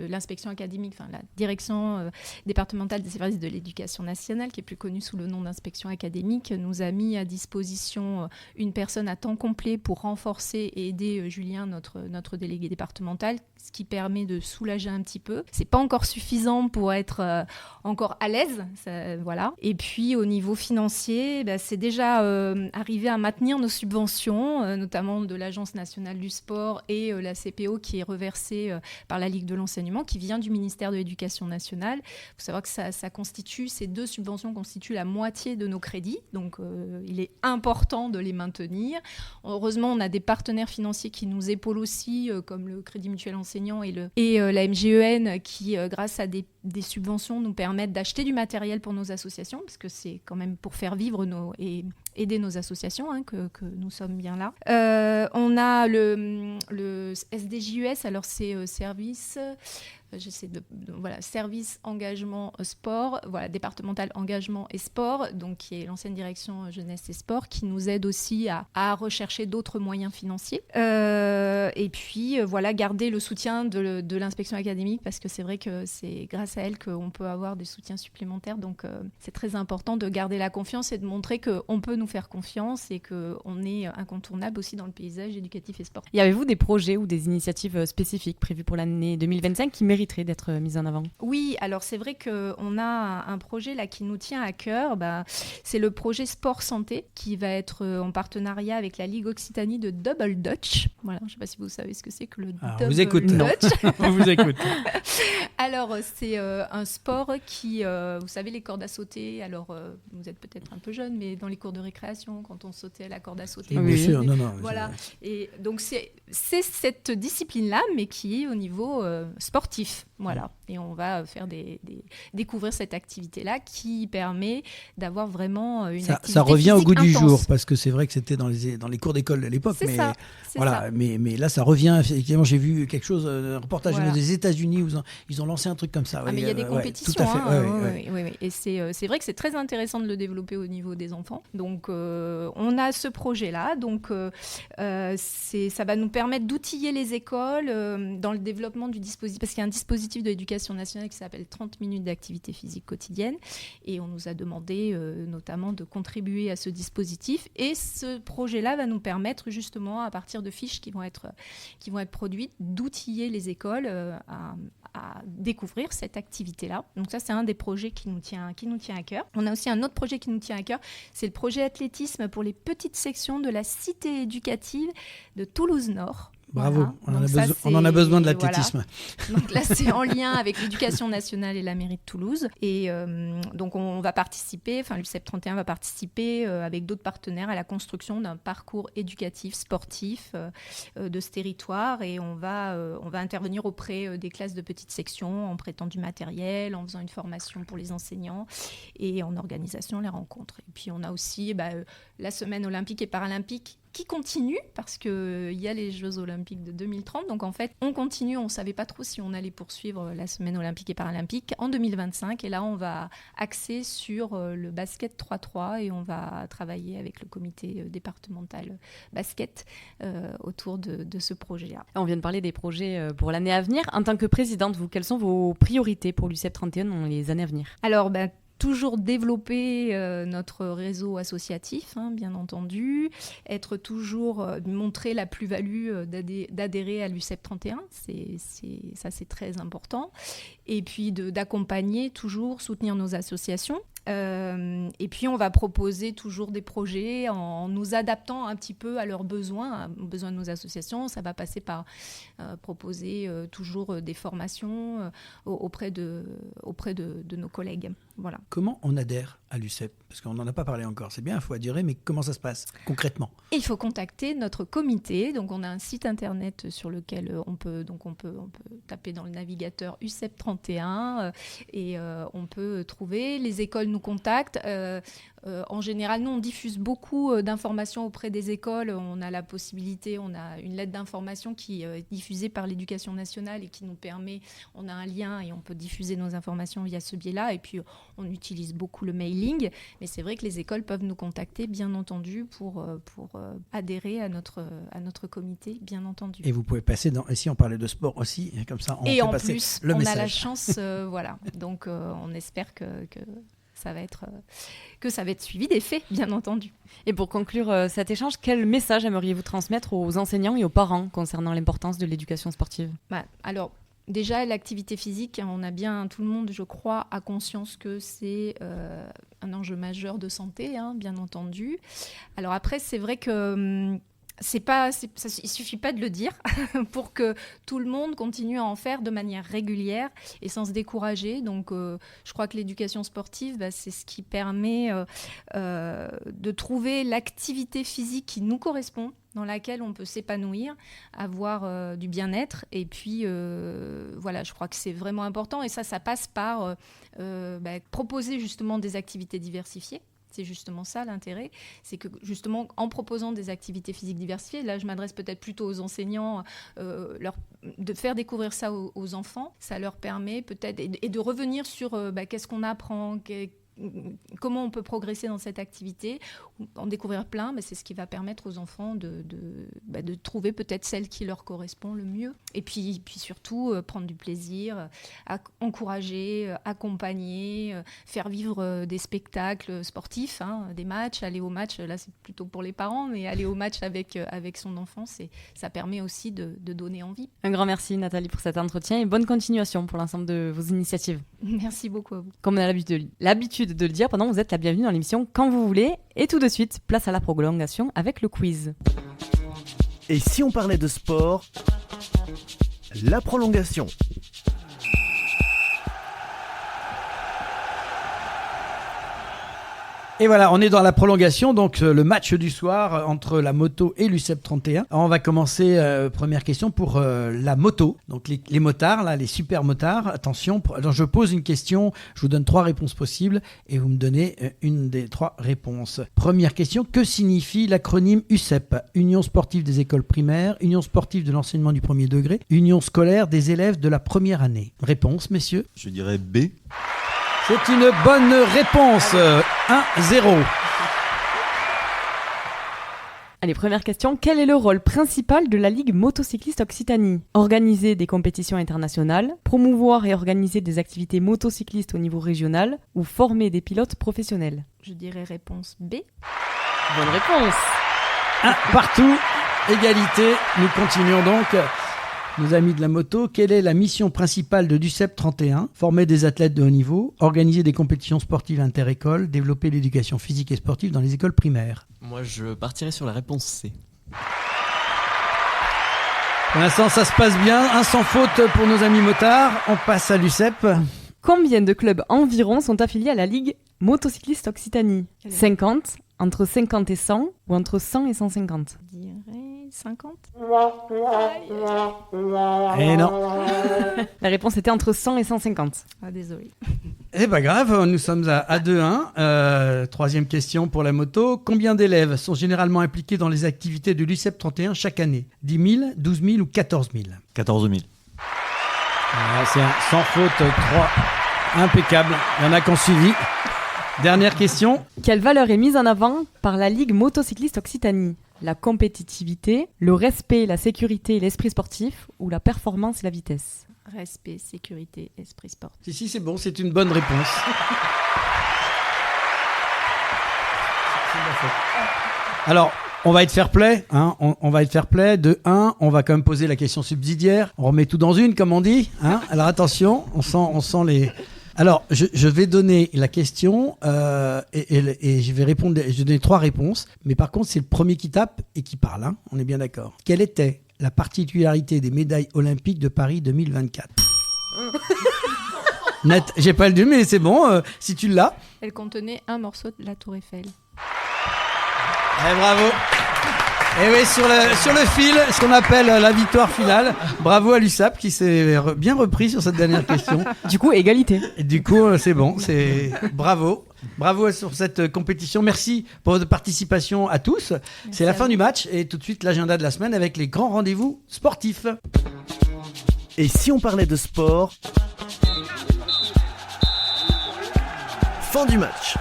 l'inspection académique, la direction départementale des services de l'éducation nationale qui est plus connue sous le nom d'inspection académique nous a mis à disposition une personne à temps complet pour renforcer et aider Julien, notre délégué départemental, ce qui permet de soulager un petit peu. C'est pas encore suffisant pour être encore à l'aise, voilà. Et puis au niveau financier, c'est déjà arrivé à maintenir nos subventions, notamment de l'Agence nationale du sport et la CPO qui est reversée par la Ligue de l'enseignement, qui vient du ministère de l'Éducation nationale. Il faut savoir que ces deux subventions constituent la moitié de nos crédits, donc il est important de les maintenir. Heureusement, on a des partenaires financiers qui nous épaulent aussi, comme le Crédit Mutuel Enseignant et la MGEN, qui, grâce à des subventions, nous permettent d'acheter du matériel pour nos associations, parce que c'est quand même pour faire vivre et aider nos associations que nous sommes bien là. On a le SDJUS, alors c'est service service engagement sport, départemental engagement et sport, donc qui est l'ancienne direction jeunesse et sport, qui nous aide aussi à rechercher d'autres moyens financiers. Et puis garder le soutien de l'inspection académique, parce que c'est vrai que c'est grâce à elle qu'on peut avoir des soutiens supplémentaires. Donc c'est très important de garder la confiance et de montrer qu'on peut nous faire confiance et qu'on est incontournable aussi dans le paysage éducatif et sportif. Y avez-vous des projets ou des initiatives spécifiques prévues pour l'année 2025 qui mériteraient d'être mises en avant? Oui, alors c'est vrai qu'on a un projet là qui nous tient à cœur. C'est le projet Sport Santé qui va être en partenariat avec la Ligue Occitanie de Double Dutch. Voilà, je ne sais pas si vous savez ce que c'est que le Double Dutch. On vous écoute. Alors, c'est un sport qui, vous savez, les cordes à sauter. Alors, vous êtes peut-être un peu jeune, mais dans les cours de récréation, quand on sautait à la corde à sauter. Bien sûr, non. Voilà. Et donc, c'est cette discipline-là, mais qui est au niveau sportif. Voilà. Et on va faire découvrir cette activité-là qui permet d'avoir vraiment une activité ça revient au goût intense. Du jour, parce que c'est vrai que c'était dans les cours d'école de l'époque. C'est ça. Mais là, ça revient. Effectivement, j'ai vu quelque chose, un reportage des États-Unis où ils ont lancé un truc comme ça. Mais il y a des compétitions. Tout à fait. Oui. Et c'est vrai que c'est très intéressant de le développer au niveau des enfants. Donc, on a ce projet-là. Donc, ça va nous permettre d'outiller les écoles dans le développement du dispositif. Parce qu'il y a un dispositif de l'éducation nationale qui s'appelle 30 minutes d'activité physique quotidienne. Et on nous a demandé notamment de contribuer à ce dispositif. Et ce projet-là va nous permettre justement, à partir de fiches qui vont être produites, d'outiller les écoles à découvrir cette activité-là. Donc ça, c'est un des projets qui nous tient à cœur. On a aussi un autre projet qui nous tient à cœur, c'est le projet athlétisme pour les petites sections de la cité éducative de Toulouse-Nord. Bravo, on en a besoin de l'athlétisme. Voilà. Donc là, c'est en lien avec l'éducation nationale et la mairie de Toulouse. Et donc, on va participer, l'UCEP 31 va participer avec d'autres partenaires à la construction d'un parcours éducatif, sportif de ce territoire. Et on va intervenir auprès des classes de petites sections en prêtant du matériel, en faisant une formation pour les enseignants et en organisation les rencontres. Et puis, on a aussi la semaine olympique et paralympique qui continue, parce qu'il y a les Jeux Olympiques de 2030. Donc en fait, on continue. On ne savait pas trop si on allait poursuivre la semaine olympique et paralympique en 2025. Et là, on va axer sur le basket 3-3 et on va travailler avec le comité départemental basket autour de ce projet-là. On vient de parler des projets pour l'année à venir. En tant que présidente, quelles sont vos priorités pour l'UCEP 31 dans les années à venir? Alors, toujours développer notre réseau associatif, bien entendu, montrer la plus-value d'adhérer à l'UCEP 31, c'est très important, et puis d'accompagner, toujours soutenir nos associations. Et puis on va proposer toujours des projets en nous adaptant un petit peu à leurs besoins, aux besoins de nos associations. Ça va passer par proposer toujours des formations auprès de nos collègues. Voilà. Comment on adhère à l'UCEP? Parce qu'on n'en a pas parlé encore. C'est bien, il faut adhérer, mais comment ça se passe concrètement? Il faut contacter notre comité. Donc on a un site internet sur lequel on peut taper dans le navigateur UCEP 31 et on peut trouver. Les écoles nous contactent. En général, nous, on diffuse beaucoup d'informations auprès des écoles. On a la possibilité, on a une lettre d'information qui est diffusée par l'Éducation nationale et qui nous permet, on a un lien et on peut diffuser nos informations via ce biais-là. Et puis, on utilise beaucoup le mailing. Mais c'est vrai que les écoles peuvent nous contacter, bien entendu, pour adhérer à notre comité, bien entendu. Et vous pouvez passer et si on parlait de sport aussi, comme ça, on et fait en passer plus, le on message. a la chance, voilà. Donc, on espère que ça va être suivi des faits, bien entendu. Et pour conclure cet échange, quel message aimeriez-vous transmettre aux enseignants et aux parents concernant l'importance de l'éducation sportive? Alors, déjà, l'activité physique, tout le monde, je crois, a conscience que c'est un enjeu majeur de santé, bien entendu. Alors après, c'est vrai que il suffit pas de le dire pour que tout le monde continue à en faire de manière régulière et sans se décourager. Donc, je crois que l'éducation sportive, c'est ce qui permet de trouver l'activité physique qui nous correspond, dans laquelle on peut s'épanouir, avoir du bien-être. Et puis, je crois que c'est vraiment important. Et ça passe par proposer justement des activités diversifiées. c'est justement ça l'intérêt. C'est que justement, en proposant des activités physiques diversifiées, là je m'adresse peut-être plutôt aux enseignants, de faire découvrir ça aux enfants, ça leur permet peut-être, et de revenir sur qu'est-ce qu'on apprend, comment on peut progresser dans cette activité, en découvrir plein, mais c'est ce qui va permettre aux enfants de trouver peut-être celle qui leur correspond le mieux. Et puis surtout, prendre du plaisir, encourager, accompagner, faire vivre des spectacles sportifs, des matchs, aller au match, là c'est plutôt pour les parents, mais aller au match avec son enfant, ça permet aussi de donner envie. Un grand merci Nathalie pour cet entretien et bonne continuation pour l'ensemble de vos initiatives. Merci beaucoup à vous. Comme on a l'habitude de le dire, vous êtes la bienvenue dans l'émission quand vous voulez. Et tout de suite, place à la prolongation avec le quiz. Et si on parlait de sport, la prolongation. Et voilà, on est dans la prolongation, donc le match du soir entre la moto et l'UCEP 31. Alors, on va commencer, première question pour la moto. Donc les motards, là, les super motards, attention. Alors, je pose une question, je vous donne 3 réponses possibles et vous me donnez une des 3 réponses. Première question, que signifie l'acronyme UCEP? Union sportive des écoles primaires, Union sportive de l'enseignement du premier degré, Union scolaire des élèves de la première année. Réponse, messieurs? Je dirais B. C'est une bonne réponse. 1-0. Allez, première question. Quel est le rôle principal de la Ligue motocycliste Occitanie? Organiser des compétitions internationales, promouvoir et organiser des activités motocyclistes au niveau régional ou former des pilotes professionnels? Je dirais réponse B. Bonne réponse. 1 partout, égalité. Nous continuons donc. Nos amis de la moto, quelle est la mission principale de l'UCEP 31? Former des athlètes de haut niveau, organiser des compétitions sportives inter-écoles, développer l'éducation physique et sportive dans les écoles primaires. Moi, je partirais sur la réponse C. Pour l'instant, ça se passe bien. 1 sans faute pour nos amis motards. On passe à l'UCEP. Combien de clubs environ sont affiliés à la Ligue motocycliste Occitanie? 50, entre 50 et 100 ou entre 100 et 150? Je dirais 50. Eh non. La réponse était entre 100 et 150. Ah, désolé. C'est pas grave, nous sommes à 2-1. Troisième question pour la moto. Combien d'élèves sont généralement impliqués dans les activités de l'UCEP 31 chaque année? 10 000, 12 000 ou 14 000? 14 000. Voilà, c'est un sans faute, 3. Impeccable. Il y en a qui ont suivi. Dernière question. Quelle valeur est mise en avant par la Ligue motocycliste Occitanie? La compétitivité, le respect, la sécurité et l'esprit sportif ou la performance et la vitesse? Respect, sécurité, esprit sportif. Si, c'est bon, c'est une bonne réponse. Alors, on va être fair play, hein, on va être fair play. De 1, on va quand même poser la question subsidiaire. On remet tout dans une, comme on dit. Hein. Alors attention, on sent les... Alors, je vais donner la question et je vais répondre. Je vais donner 3 réponses, mais par contre, c'est le premier qui tape et qui parle. Hein, on est bien d'accord. Quelle était la particularité des médailles olympiques de Paris 2024? Net, j'ai pas le dû, mais c'est bon. Si tu l'as. Elle contenait un morceau de la Tour Eiffel. Bravo. Et oui, sur le fil, ce qu'on appelle la victoire finale. Bravo à l'USAP qui s'est bien repris sur cette dernière question. Du coup, égalité. Et du coup, c'est bon. Bravo. Bravo sur cette compétition. Merci pour votre participation à tous. Merci. C'est la fin du match et tout de suite l'agenda de la semaine avec les grands rendez-vous sportifs. Et si on parlait de sport? Fin du match.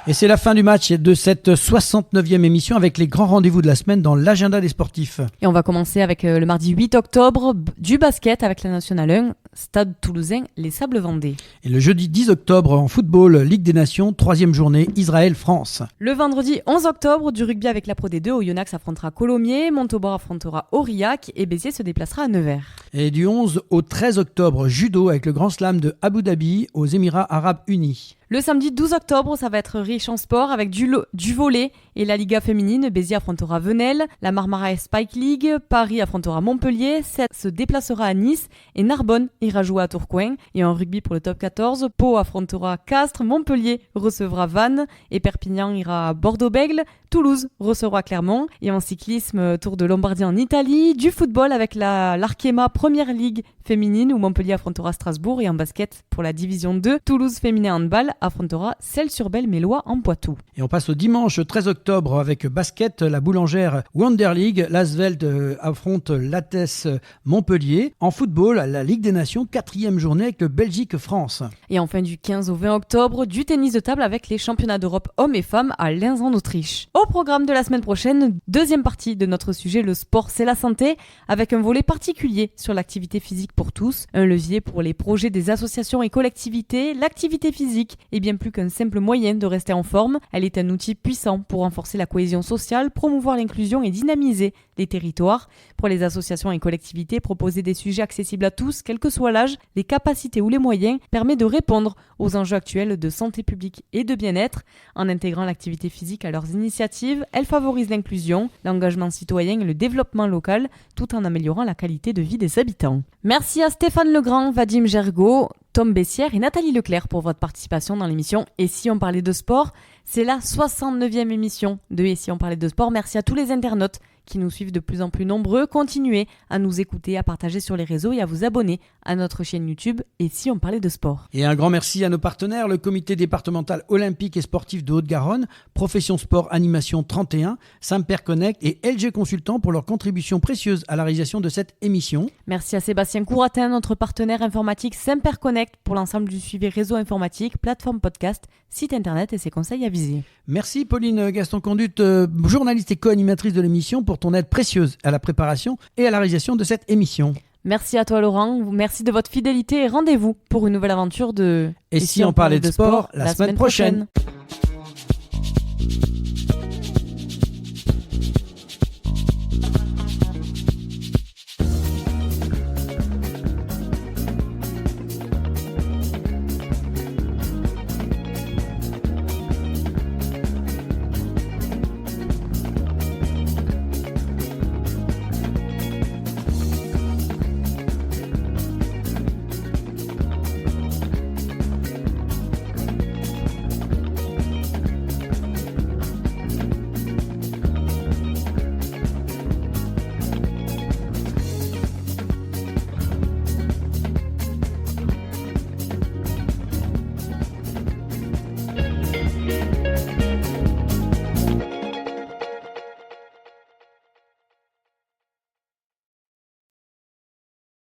Et c'est la fin du match de cette 69e émission avec les grands rendez-vous de la semaine dans l'agenda des sportifs. Et on va commencer avec le mardi 8 octobre, du basket avec la Nationale 1, Stade Toulousain, les Sables Vendée. Et le jeudi 10 octobre en football, Ligue des Nations, 3e journée, Israël-France. Le vendredi 11 octobre, du rugby avec la Pro D2, Oyonnax affrontera Colomiers, Montauban affrontera Aurillac et Béziers se déplacera à Nevers. Et du 11 au 13 octobre, judo avec le Grand Slam de Abu Dhabi aux Émirats Arabes Unis. Le samedi 12 octobre, ça va être riche en sport avec du volley et la Liga féminine. Béziers affrontera Venelle, la Marmara Spike League, Paris affrontera Montpellier, Sète se déplacera à Nice et Narbonne ira jouer à Tourcoing. Et en rugby pour le top 14, Pau affrontera Castres, Montpellier recevra Vannes et Perpignan ira à Bordeaux-Bègles. Toulouse recevra Clermont. Et en cyclisme, Tour de Lombardie en Italie. Du football avec l'Arkema Première Ligue féminine où Montpellier affrontera Strasbourg. Et en basket pour la division 2, Toulouse féminin handball affrontera Celles-sur-Belle-Mélois en Poitou. Et on passe au dimanche 13 octobre avec basket, la boulangère Wonder League. L'Asvel affronte l'Athès Montpellier. En football, la Ligue des Nations, 4e journée avec le Belgique-France. Et enfin du 15 au 20 octobre, du tennis de table avec les championnats d'Europe hommes et femmes à Lens en Autriche. Au programme de la semaine prochaine, deuxième partie de notre sujet, le sport c'est la santé, avec un volet particulier sur l'activité physique pour tous, un levier pour les projets des associations et collectivités. L'activité physique est bien plus qu'un simple moyen de rester en forme, elle est un outil puissant pour renforcer la cohésion sociale, promouvoir l'inclusion et dynamiser les territoires. Pour les associations et collectivités, proposer des sujets accessibles à tous, quel que soit l'âge, les capacités ou les moyens, permet de répondre aux enjeux actuels de santé publique et de bien-être. En intégrant l'activité physique à leurs initiatives, elles favorisent l'inclusion, l'engagement citoyen et le développement local, tout en améliorant la qualité de vie des habitants. Merci à Stéphane Legrand, Vadim Gergaud, Tom Bessière et Nathalie Leclerc pour votre participation dans l'émission Et si on parlait de sport ? C'est la 69e émission de Et si on parlait de sport. Merci à tous les internautes qui nous suivent de plus en plus nombreux. Continuez à nous écouter, à partager sur les réseaux et à vous abonner à notre chaîne YouTube Et si on parlait de sport. Et un grand merci à nos partenaires, le comité départemental olympique et sportif de Haute-Garonne, Profession Sport Animation 31, Samper Connect et LG Consultant pour leur contribution précieuse à la réalisation de cette émission. Merci à Sébastien Couratin, notre partenaire informatique Samper Connect pour l'ensemble du suivi réseau informatique, plateforme podcast, site internet et ses conseils avisés. Merci Pauline Gaston-Conduite, journaliste et co-animatrice de l'émission, pour ton aide précieuse à la préparation et à la réalisation de cette émission. Merci à toi Laurent, merci de votre fidélité et rendez-vous pour une nouvelle aventure de Et si on parlait de sport la semaine prochaine.